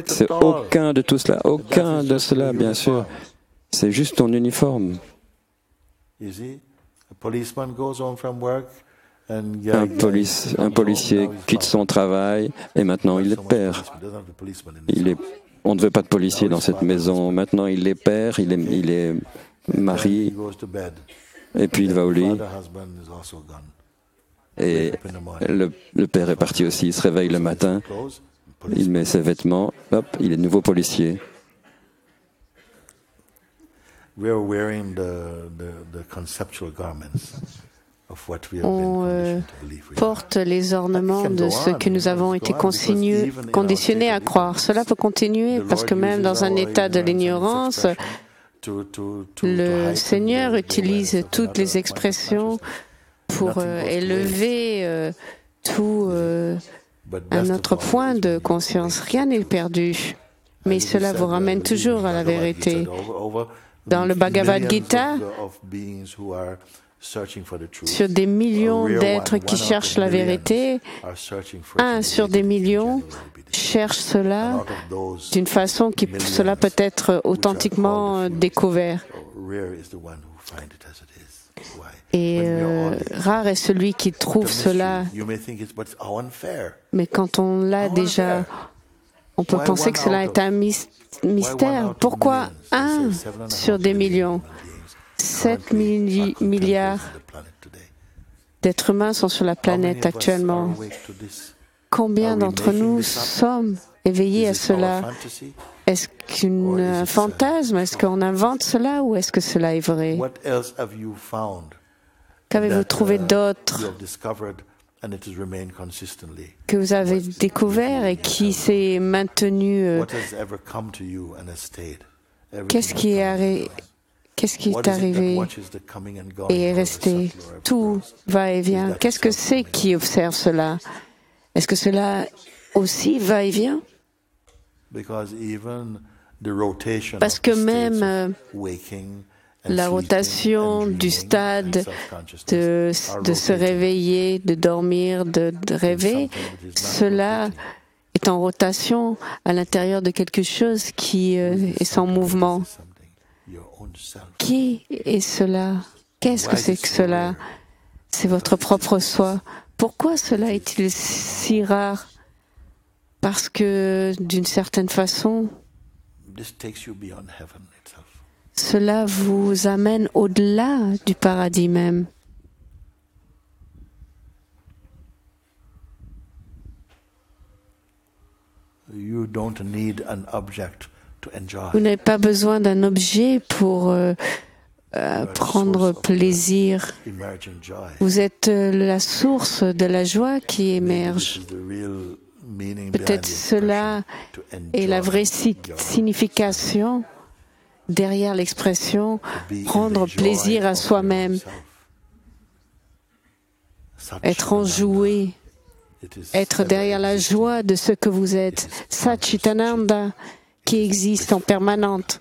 C'est aucun de tout cela, aucun de cela, bien sûr. C'est juste ton uniforme. Un policier quitte son travail et maintenant il les perd. On ne veut pas de policier dans cette maison. Maintenant il les perd, il est marié et puis il va au lit. Et le père est parti aussi. Il se réveille le matin, il met ses vêtements, hop, il est de nouveau policier. On porte les ornements de ce que nous avons été conditionnés à croire. Cela peut continuer parce que même dans un état de l'ignorance, le Seigneur utilise toutes les expressions pour élever tout un autre point de conscience. Rien n'est perdu, mais cela vous ramène toujours à la vérité. Dans le Bhagavad Gita, sur des millions d'êtres qui cherchent la vérité, 1 sur des millions cherche cela d'une façon qui cela peut être authentiquement découvert. Et rare est celui qui trouve cela. Mais quand on l'a déjà, on peut penser que cela est un mystère. Pourquoi 1 sur des millions? 7 milliards d'êtres humains sont sur la planète actuellement. Combien d'entre nous sommes éveillés à cela? Est-ce qu'un fantasme? Est-ce qu'on invente cela ou est-ce que cela est vrai? Qu'avez-vous trouvé d'autre que vous avez découvert et qui s'est maintenu? Qu'est-ce qui est arrivé et est resté? Tout va et vient. Qu'est-ce que c'est qui observe cela? Est-ce que cela aussi va et vient? Parce que même la rotation du stade de se réveiller, de dormir, de rêver, cela est en rotation à l'intérieur de quelque chose qui est sans mouvement. Qui est cela? Qu'est-ce que c'est que cela? C'est votre propre soi. Pourquoi cela est-il si rare? Parce que, d'une certaine façon, cela vous amène au-delà du paradis même. Vous n'avez pas besoin d'un objet pour prendre plaisir. Vous êtes la source de la joie qui émerge. Peut-être cela est la vraie signification derrière l'expression prendre plaisir à soi-même, être enjoué, être derrière la joie de ce que vous êtes. Satchitananda, qui existe en permanente,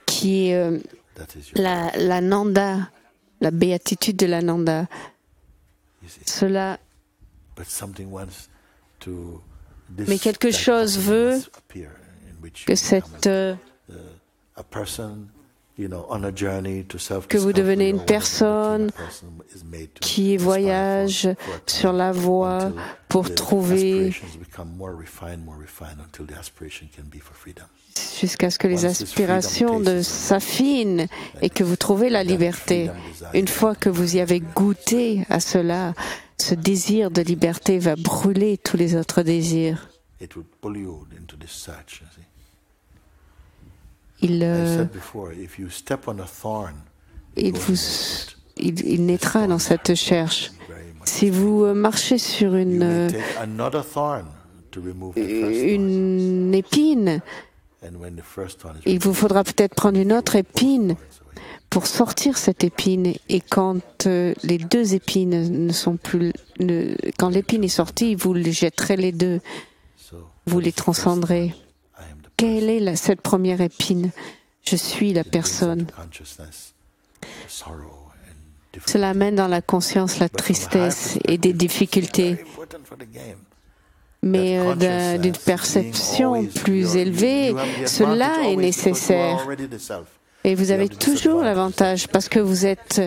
qui est la Nanda, la béatitude de la Nanda. Cela. Mais quelque chose veut que que vous devenez une personne qui voyage sur la voie pour trouver, jusqu'à ce que les aspirations s'affinent et que vous trouvez la liberté. Une fois que vous y avez goûté à cela, ce désir de liberté va brûler tous les autres désirs. Il naîtra dans cette recherche. Si vous marchez sur une épine, il vous faudra peut-être prendre une autre épine pour sortir cette épine. Et quand les deux épines ne sont plus, quand l'épine est sortie, vous les jetterez les deux, vous les transcendrez. Quelle est cette première épine? Je suis la personne. Cela amène dans la conscience la tristesse et des difficultés. Mais d'une perception plus élevée, cela est nécessaire. Et vous avez toujours l'avantage parce que vous êtes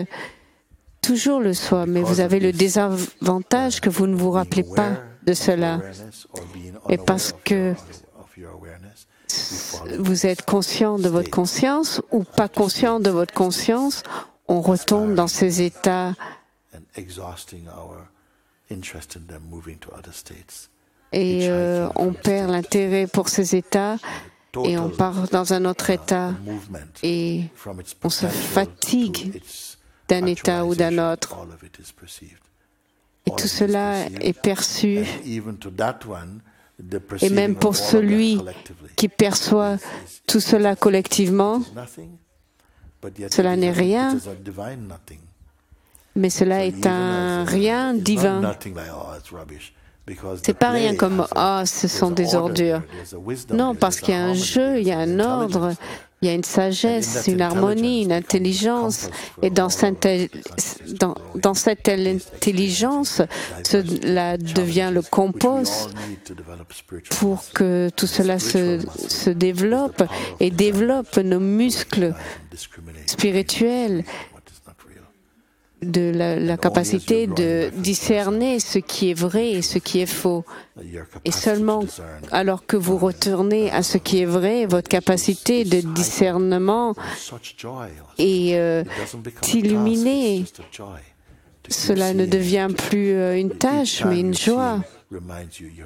toujours le soi, mais vous avez le désavantage que vous ne vous rappelez pas de cela. Et parce que vous êtes conscient de votre conscience ou pas conscient de votre conscience, on retombe dans ces états et on perd l'intérêt pour ces états et on part dans un autre état et on se fatigue d'un état ou d'un autre. Et tout cela est perçu. Et même pour celui qui perçoit tout cela collectivement, cela n'est rien, mais cela est un rien divin. C'est pas rien comme « Ah, ce sont des ordures ». Non, parce qu'il y a un jeu, il y a un ordre, il y a une sagesse, une harmonie, une intelligence. Et dans cette intelligence, cela devient le compost pour que tout cela se développe et développe nos muscles spirituels, de la capacité de discerner ce qui est vrai et ce qui est faux. Et seulement alors que vous retournez à ce qui est vrai, votre capacité de discernement est illuminée. Cela ne devient plus une tâche, mais une joie.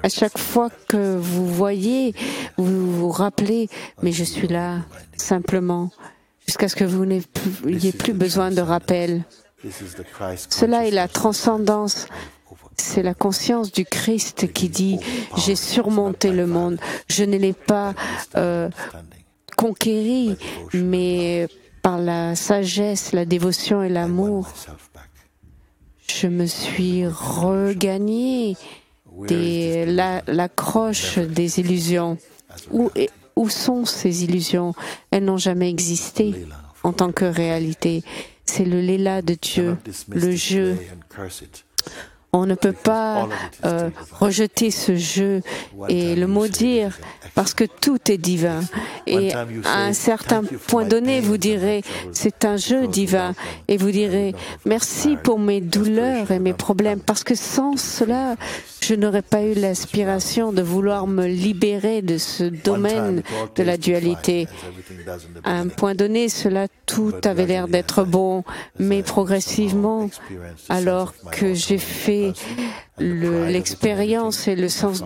À chaque fois que vous voyez, vous vous rappelez, mais je suis là, simplement, jusqu'à ce que vous n'ayez plus besoin de rappel. Cela est la transcendance. C'est la conscience du Christ qui dit « J'ai surmonté le monde. Je ne l'ai pas conquéri, mais par la sagesse, la dévotion et l'amour, je me suis regagné l'accroche des illusions. » Où sont ces illusions? Elles n'ont jamais existé en tant que réalité. C'est le Léla de Dieu, le jeu. On ne peut pas rejeter ce jeu et le maudire parce que tout est divin. Et à un certain point donné, vous direz, c'est un jeu divin. Et vous direz, merci pour mes douleurs et mes problèmes, parce que sans cela, je n'aurais pas eu l'aspiration de vouloir me libérer de ce domaine de la dualité. À un point donné, tout avait l'air d'être bon, mais progressivement, alors que j'ai fait l'expérience et le sens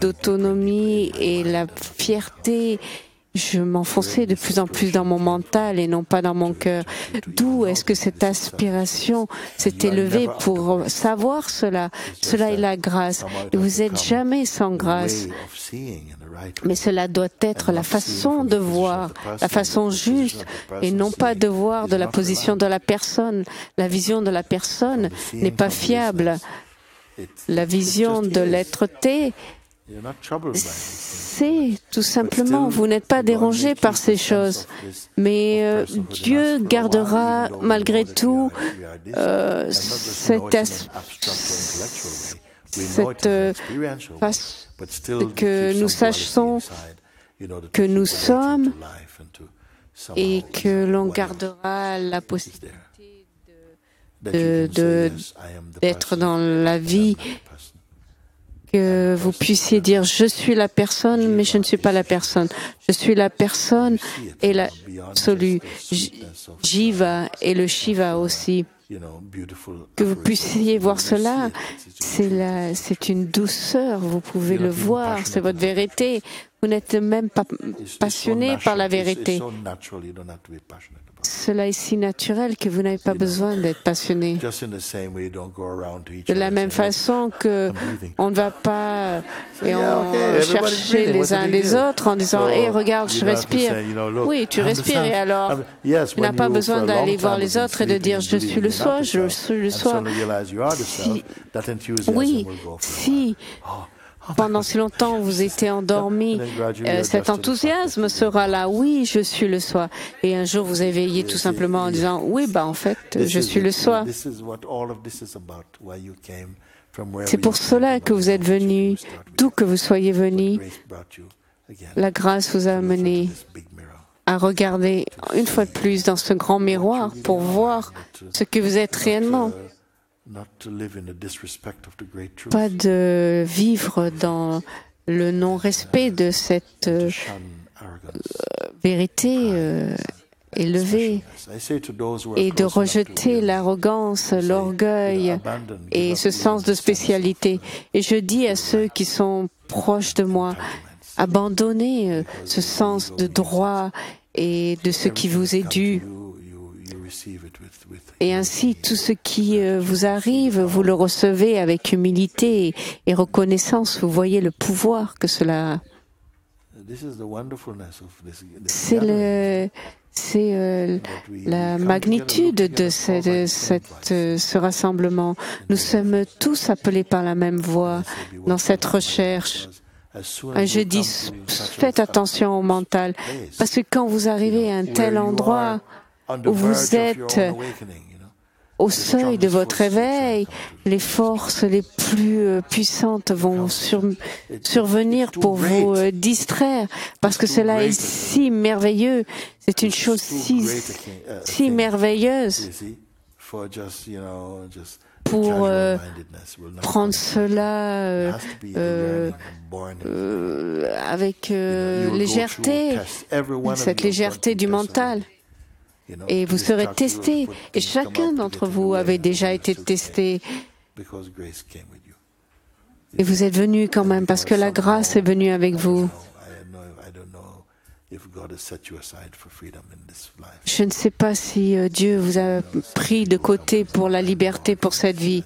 d'autonomie et la fierté, je m'enfonçais de plus en plus dans mon mental et non pas dans mon cœur. D'où est-ce que cette aspiration s'est élevée pour savoir cela? Cela est la grâce. Et vous n'êtes jamais sans grâce. Mais cela doit être la façon de voir, la façon juste, et non pas de voir de la position de la personne. La vision de la personne n'est pas fiable. La vision de l'être-té, c'est tout simplement, vous n'êtes pas dérangé par ces choses, mais Dieu gardera malgré tout que nous sachions que nous sommes et que l'on gardera la possibilité d'être dans la vie, que vous puissiez dire « Je suis la personne, mais je ne suis pas la personne. Je suis la personne et l'absolu. Jiva et le Shiva aussi. » Que vous puissiez voir cela, c'est une douceur, vous pouvez le voir, c'est votre vérité. Vous n'êtes même pas passionné par la vérité. Cela est si naturel que vous n'avez pas besoin d'être passionné. De la même façon que on ne va pas chercher les uns les autres en disant « Hey, regarde, je respire. » Oui, tu respires et alors tu n'as pas besoin d'aller voir les autres et de dire « Je suis le soi, je suis le soi. » Oui, si pendant si longtemps vous étiez endormi, cet enthousiasme sera là. Oui, je suis le soi. Et un jour vous éveillez tout simplement en disant oui, en fait, je suis le soi. C'est pour cela que vous êtes venu, d'où que vous soyez venu. La grâce vous a amené à regarder une fois de plus dans ce grand miroir pour voir ce que vous êtes réellement. Pas de vivre dans le non-respect de cette vérité élevée et de rejeter l'arrogance, l'orgueil et ce sens de spécialité. Et je dis à ceux qui sont proches de moi, abandonnez ce sens de droit et de ce qui vous est dû. Et ainsi, tout ce qui vous arrive, vous le recevez avec humilité et reconnaissance. Vous voyez le pouvoir que cela a. C'est la magnitude de ce rassemblement. Nous sommes tous appelés par la même voie dans cette recherche. Je dis, faites attention au mental, parce que quand vous arrivez à un tel endroit où vous êtes au seuil de votre réveil, les forces les plus puissantes vont survenir pour vous distraire, parce que cela est si merveilleux, c'est une chose si merveilleuse pour prendre cela avec légèreté, cette légèreté du mental. Et vous serez testé. Et chacun d'entre vous avait déjà été testé. Et vous êtes venus quand même parce que la grâce est venue avec vous. Je ne sais pas si Dieu vous a pris de côté pour la liberté pour cette vie.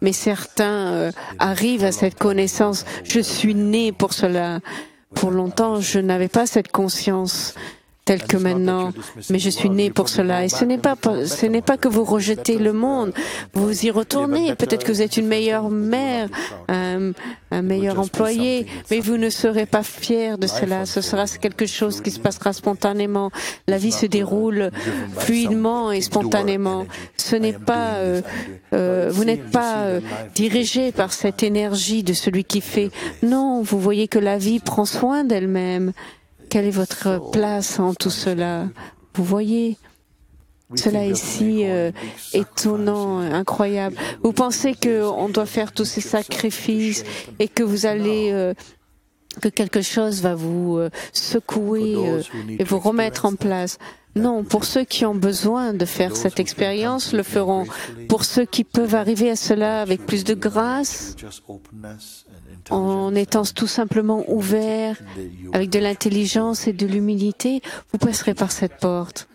Mais certains arrivent à cette connaissance. Je suis né pour cela. Pour longtemps, je n'avais pas cette conscience tel que maintenant, mais je suis né pour cela. Et ce n'est pas que vous rejetez le monde, vous y retournez. Peut-être que vous êtes une meilleure mère, un meilleur employé, mais vous ne serez pas fier de cela. Ce sera quelque chose qui se passera spontanément. La vie se déroule fluidement et spontanément. Ce n'est pas, vous n'êtes pas dirigé par cette énergie de celui qui fait. Non, vous voyez que la vie prend soin d'elle-même. Quelle est votre place en tout cela? Vous voyez, cela est si étonnant, incroyable. Vous pensez qu'on doit faire tous ces sacrifices et que vous allez, que quelque chose va vous secouer et vous remettre en place. Non, pour ceux qui ont besoin de faire cette expérience, le feront. Pour ceux qui peuvent arriver à cela avec plus de grâce, en étant tout simplement ouverts, avec de l'intelligence et de l'humilité, vous passerez par cette porte.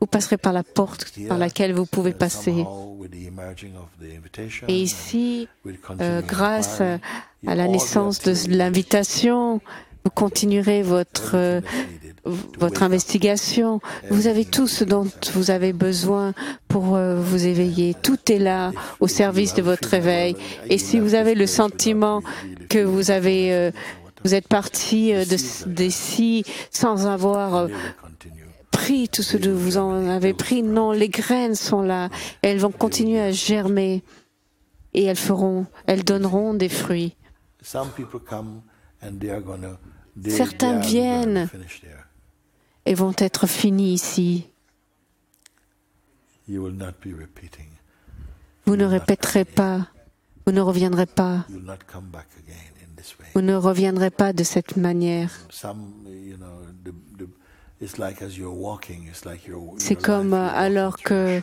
Vous passerez par la porte par laquelle vous pouvez passer. Et ici, grâce à la naissance de l'invitation, vous continuerez votre investigation. Vous avez tout ce dont vous avez besoin pour vous éveiller. Tout est là au service de votre réveil. Et si vous avez le sentiment que vous êtes parti d'ici sans avoir pris tout ce que vous en avez pris, non, les graines sont là. Elles vont continuer à germer et elles donneront des fruits. Certains viennent et vont être finis ici. Vous ne répéterez pas, vous ne reviendrez pas. Vous ne reviendrez pas de cette manière. C'est comme alors que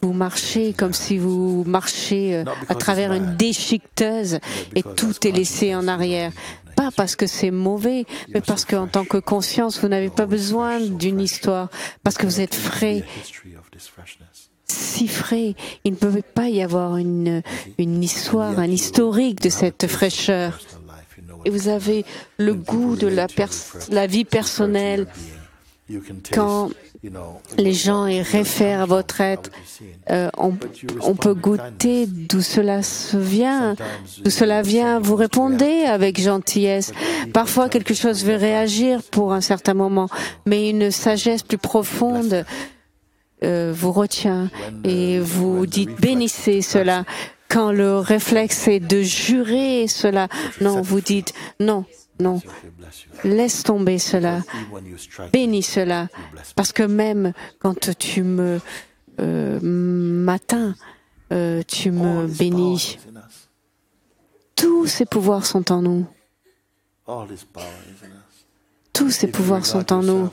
vous marchez, comme si vous marchez à travers une déchiqueteuse et tout est laissé en arrière. Pas parce que c'est mauvais, mais parce qu'en tant que conscience, vous n'avez pas besoin d'une histoire, parce que vous êtes frais, si frais. Il ne peut pas y avoir une histoire, un historique de cette fraîcheur. Et vous avez le goût de la vie personnelle. Quand les gens réfèrent à votre être, on peut goûter d'où cela vient. Vous répondez avec gentillesse. Parfois, quelque chose veut réagir pour un certain moment, mais une sagesse plus profonde vous retient et vous dites bénissez cela. Quand le réflexe est de jurer cela, non, vous dites non. Non, laisse tomber cela, bénis cela, parce que même quand tu m'atteins, tu me bénis. Tous ces pouvoirs sont en nous. Tous ces pouvoirs sont en nous.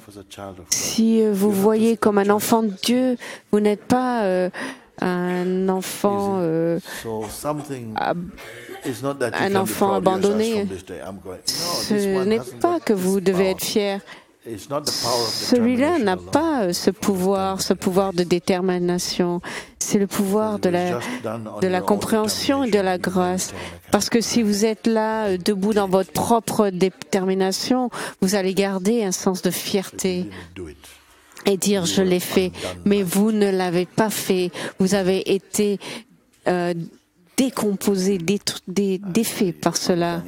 Si vous voyez comme un enfant de Dieu, vous n'êtes pas un enfant abandonné. Ce n'est pas que vous devez être fier. Celui-là n'a pas ce pouvoir de détermination. C'est le pouvoir de la compréhension et de la grâce. Parce que si vous êtes là, debout dans votre propre détermination, vous allez garder un sens de fierté et dire « je l'ai fait ». Mais vous ne l'avez pas fait. Vous avez été décomposé, défait par cela.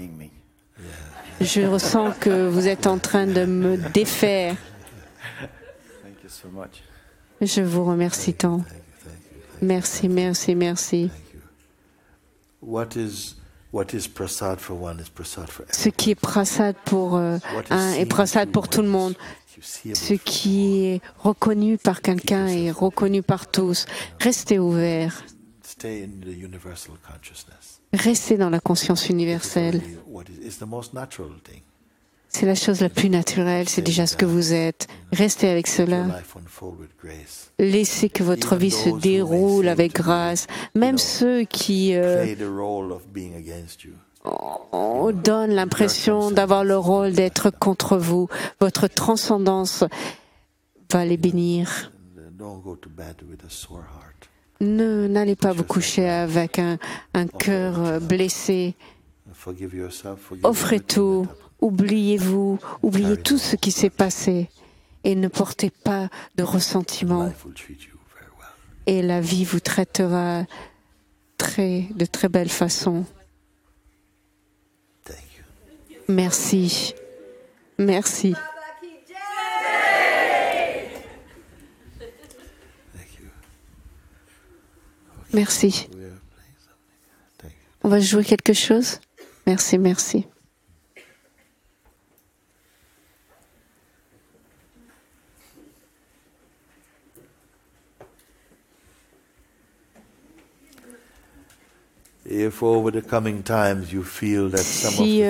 Je ressens que vous êtes en train de me défaire. Je vous remercie tant. Merci, merci, merci. Ce qui est prasad pour un est prasad pour tout le monde. Ce qui est reconnu par quelqu'un est reconnu par tous. Restez ouverts. Restez dans la conscience universelle. C'est la chose la plus naturelle, c'est déjà ce que vous êtes. Restez avec cela. Laissez que votre vie se déroule avec grâce. Même ceux qui donnent l'impression d'avoir le rôle d'être contre vous, votre transcendance va les bénir. N'allez pas vous coucher avec un cœur blessé. Offrez tout, oubliez-vous, oubliez tout ce qui s'est passé et ne portez pas de ressentiment. Et la vie vous traitera de très belle façon. Merci. Merci. Merci. On va jouer quelque chose? Merci, merci. Si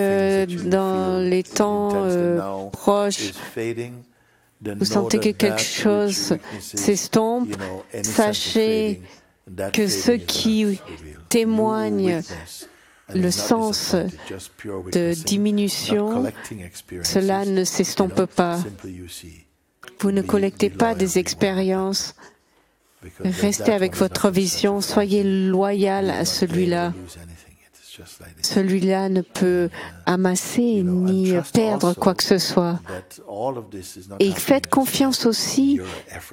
dans les temps proches, vous sentez que quelque chose s'estompe, sachez que ceux qui témoignent le sens de diminution, cela ne s'estompe pas. Vous ne collectez pas des expériences. Restez avec votre vision, soyez loyal à celui-là. Celui-là ne peut amasser ni perdre quoi que ce soit. Et faites confiance aussi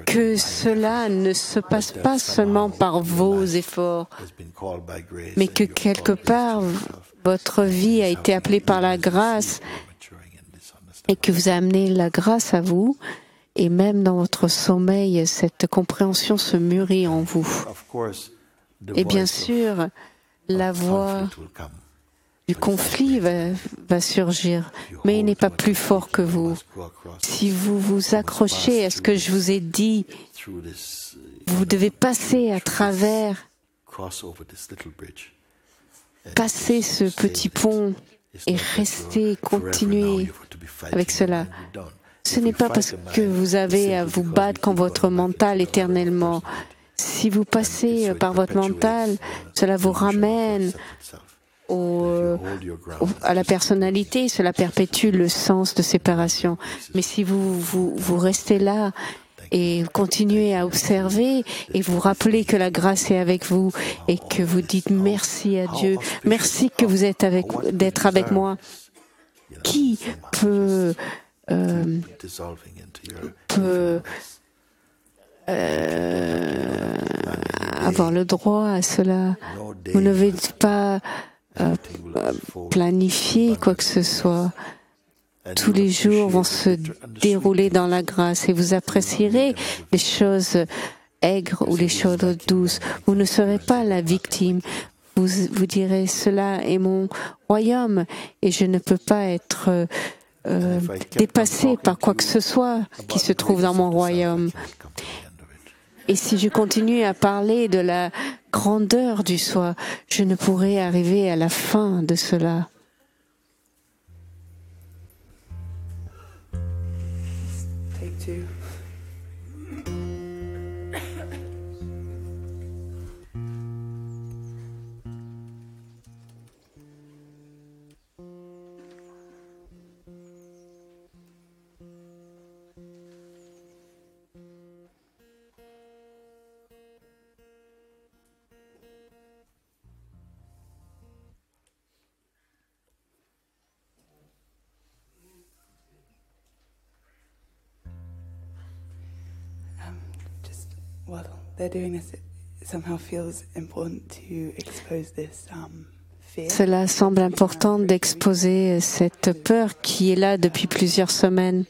que cela ne se passe pas seulement par vos efforts, mais que quelque part, votre vie a été appelée par la grâce et que vous amenez la grâce à vous. Et même dans votre sommeil, cette compréhension se mûrit en vous. Et bien sûr, la voix du conflit va surgir, mais il n'est pas plus fort que vous. Si vous vous accrochez à ce que je vous ai dit, vous devez passer à travers, passer ce petit pont et rester, continuer avec cela. Ce n'est pas parce que vous avez à vous battre contre votre mental éternellement. Si vous passez par votre mental, cela vous ramène à la personnalité, cela perpétue le sens de séparation. Mais si vous restez là et continuez à observer et vous rappelez que la grâce est avec vous et que vous dites merci à Dieu, merci que vous êtes d'être avec moi, qui peut avoir le droit à cela. Vous ne devez pas planifier quoi que ce soit. Tous les jours vont se dérouler dans la grâce et vous apprécierez les choses aigres ou les choses douces. Vous ne serez pas la victime. vous direz, cela est mon royaume et je ne peux pas être dépassé par quoi que ce soit qui se trouve dans mon royaume. Et si je continue à parler de la grandeur du soi, je ne pourrai arriver à la fin de cela. Take two. While they're doing this, it somehow feels important to expose this fear. Cela semble important d'exposer cette peur qui est là depuis plusieurs semaines.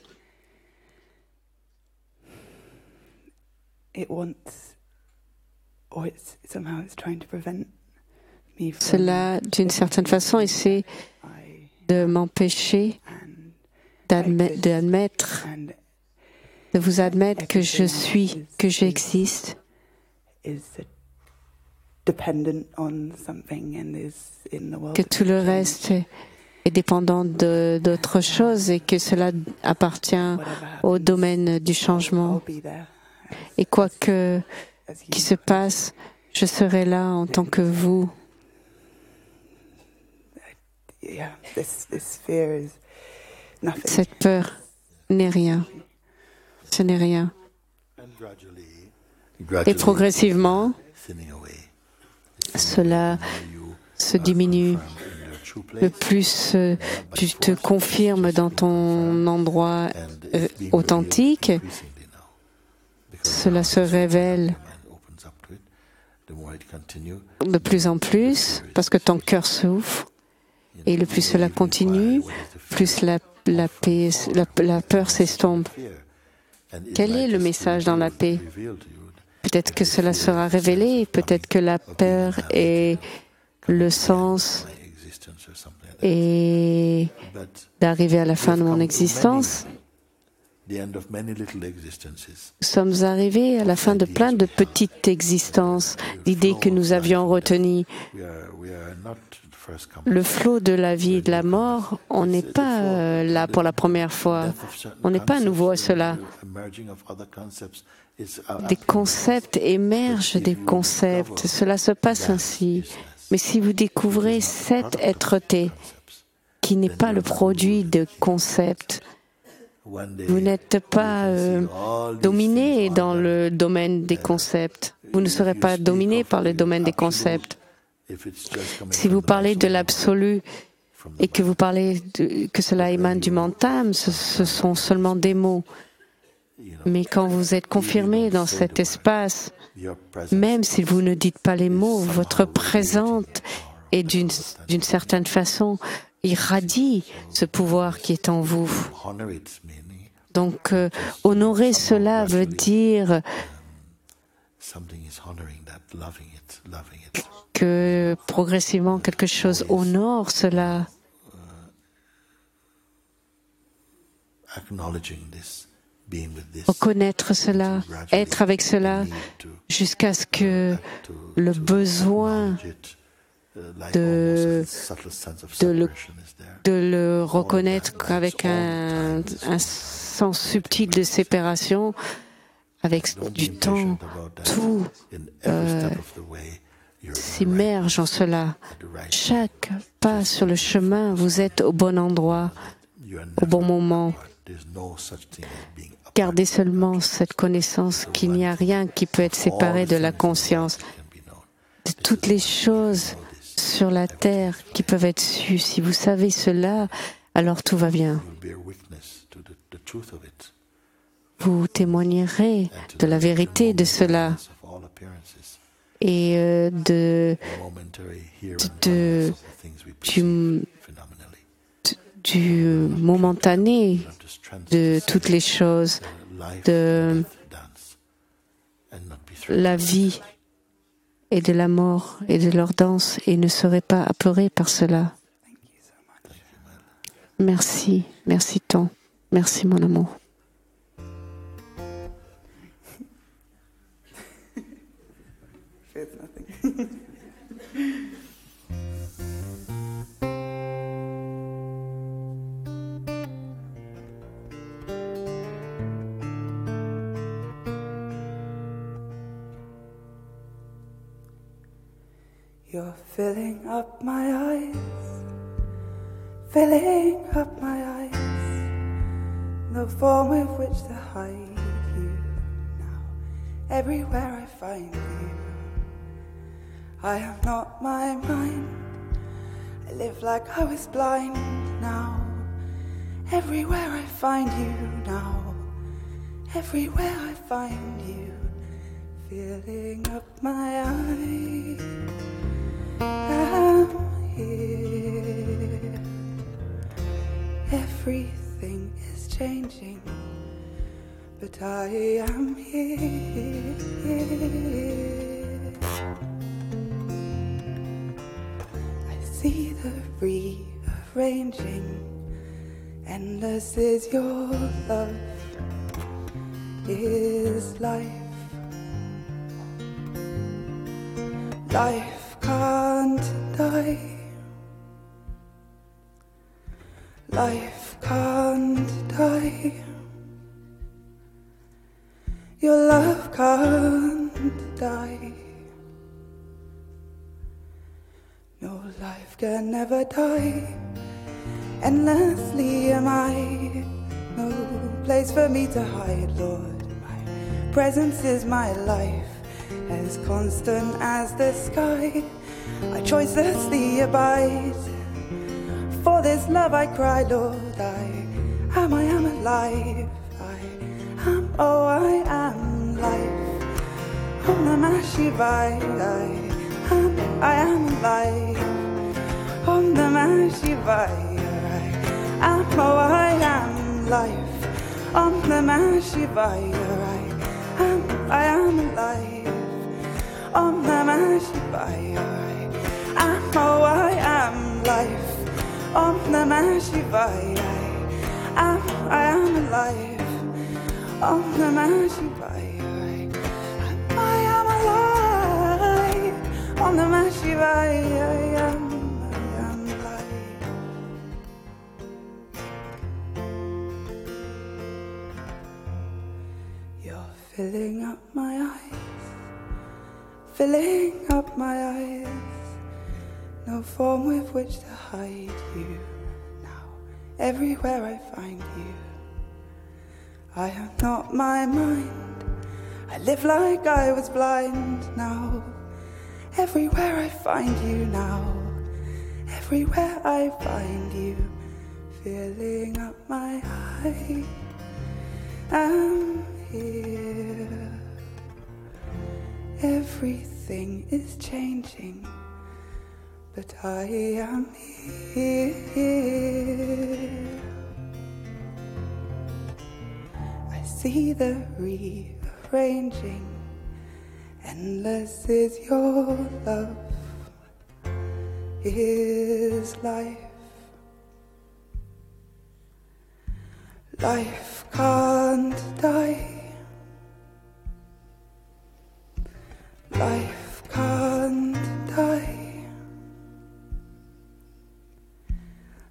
Cela, d'une certaine façon, essaie de m'empêcher d'admettre, de vous admettre que je suis, que j'existe. Que tout le reste est dépendant d'autre chose et que cela appartient au domaine du changement. Et quoi que qui se passe, je serai là en tant que vous. Cette peur n'est rien. Ce n'est rien. Et progressivement, cela se diminue. Le plus tu te confirmes dans ton endroit authentique, cela se révèle de plus en plus parce que ton cœur s'ouvre. Et le plus cela continue, plus la peur s'estompe. Quel est le message dans la paix? Peut-être que cela sera révélé, peut-être que la peur est le sens et d'arriver à la fin de mon existence. Nous sommes arrivés à la fin de plein de petites existences, d'idées que nous avions retenues. Le flot de la vie et de la mort, on n'est pas là pour la première fois. On n'est pas nouveau à cela. Des concepts émergent des concepts. Cela se passe ainsi. Mais si vous découvrez cette êtreté, qui n'est pas le produit de concepts, vous n'êtes pas dominé dans le domaine des concepts. Vous ne serez pas dominé par le domaine des concepts. Si vous parlez de l'absolu et que vous parlez que cela émane du mental, ce sont seulement des mots. Mais quand vous êtes confirmé dans cet espace, même si vous ne dites pas les mots, votre présence est d'une certaine façon irradie ce pouvoir qui est en vous. Donc, honorer cela veut dire que progressivement quelque chose honore cela. Reconnaître cela, être avec cela, jusqu'à ce que le besoin de le reconnaître avec un sens subtil de séparation, avec du temps, tout s'immerge en cela. Chaque pas sur le chemin, vous êtes au bon endroit, au bon moment. Gardez seulement cette connaissance qu'il n'y a rien qui peut être séparé de la conscience. De toutes les choses sur la terre qui peuvent être sues, si vous savez cela, alors tout va bien. Vous témoignerez de la vérité de cela et du momentané de toutes les choses, de la vie et de la mort et de leur danse et ne seraient pas apeurés par cela. Merci, merci tant, merci mon amour. You're filling up my eyes, filling up my eyes, no form with which to hide you. Now, everywhere I find you, I am not my mind. I live like I was blind. Now, everywhere I find you. Now, everywhere I find you, filling up my eyes. I'm here. Everything is changing, but I am here. I see the rearranging. Endless is your love, is life. Life can't die. Life can't die. Your love can't die. No, life can never die. Endlessly am I. No place for me to hide, Lord. My presence is my life, as constant as the sky. I choicelessly abide. For this love I cry, Lord, I am alive. I am life. Om Namah Shivaya, I am alive. Om Namah Shivaya, I am life. Om Namah Shivaya, I am alive. Om Namah Shivaya, I am life. Om Namah Shivaya, I am alive. Om Namah Shivaya, I am alive. Om Namah Shivaya, I am alive. You're filling up my eyes, filling up my eyes. No form with which to hide you. Now, everywhere I find you, I am not my mind. I live like I was blind. Now, everywhere I find you. Now, everywhere I find you, filling up my eyes. I'm here. Everything is changing, but I am here. I see the rearranging. Endless is your love, is life. Life can't die. Life can't die.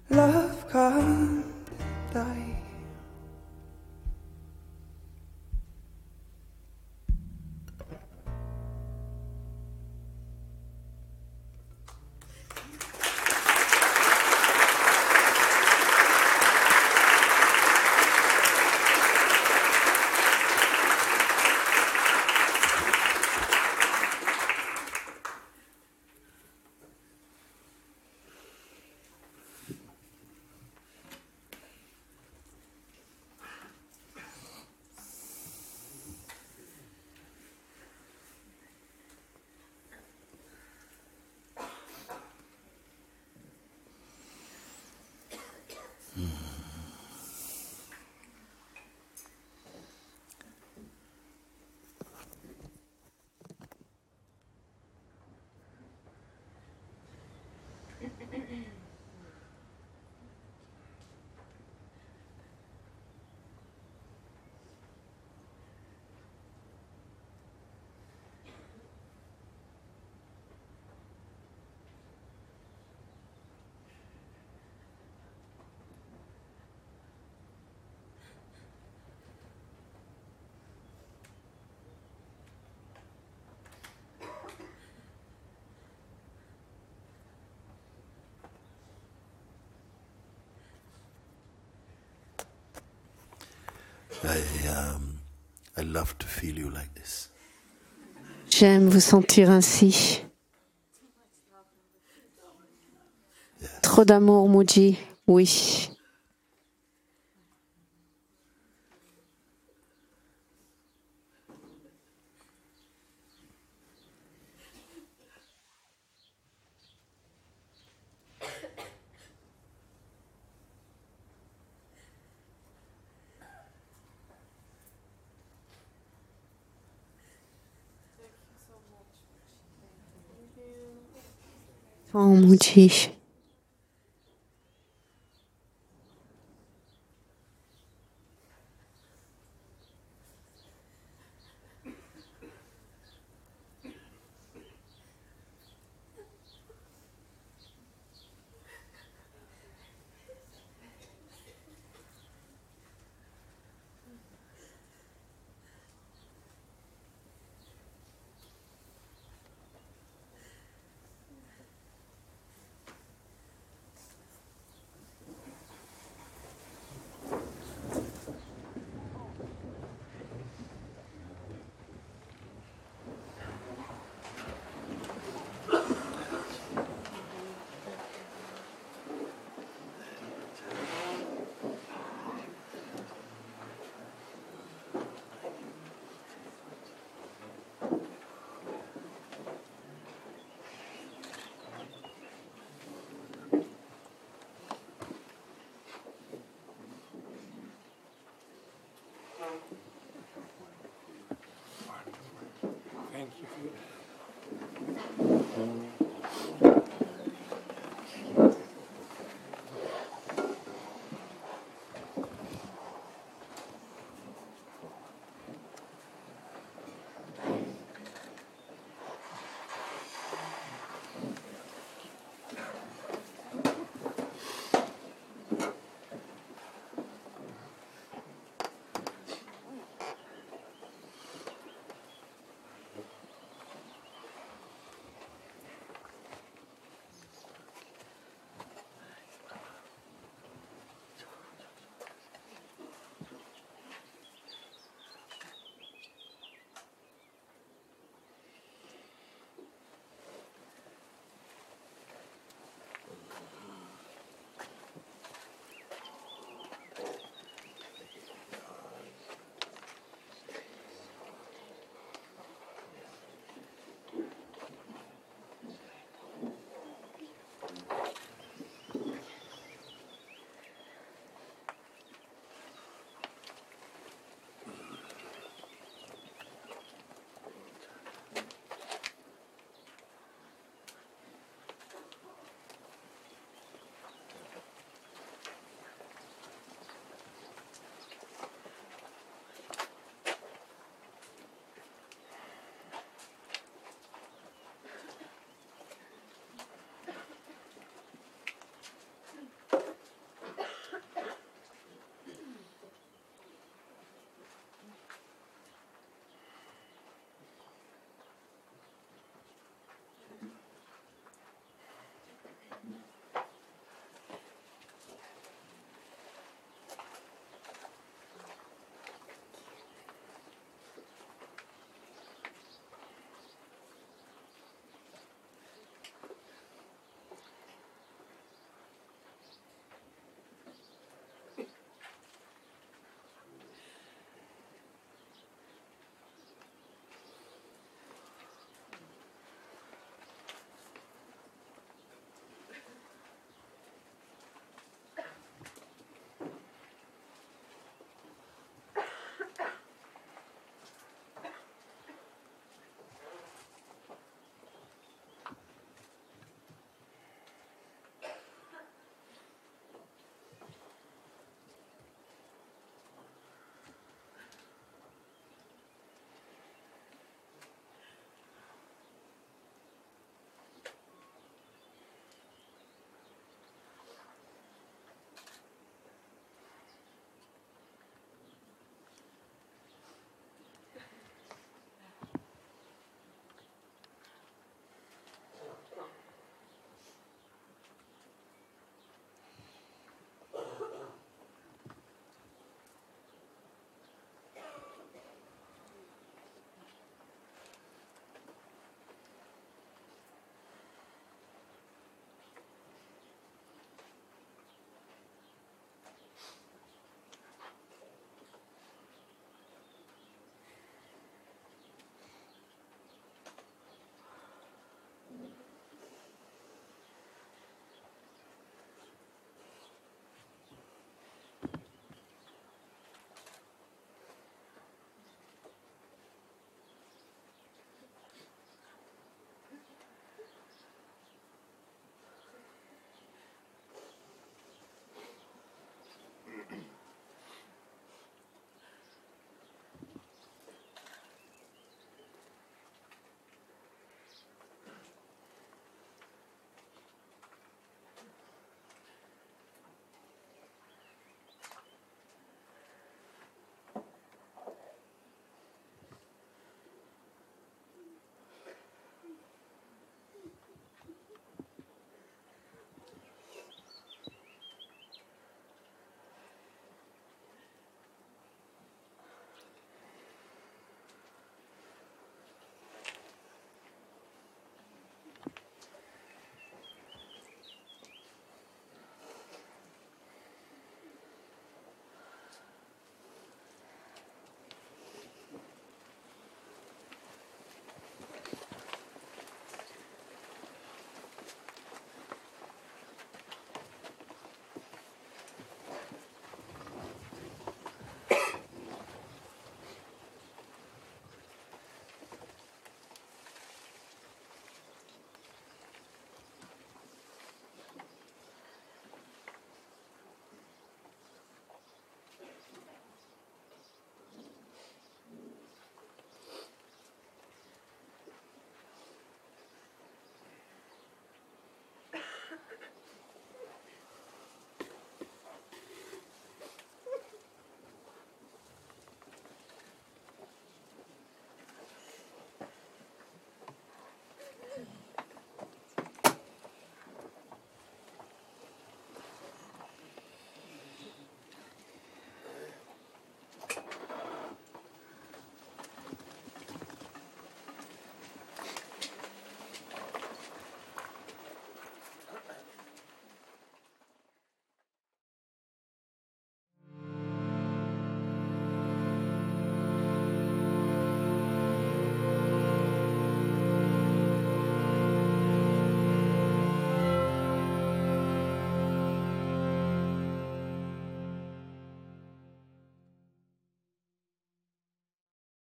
Love can't die. I love to feel you like this. J'aime vous sentir ainsi. Yes. Trop d'amour, Mooji. Oui. Oh, Mooji. Thank you.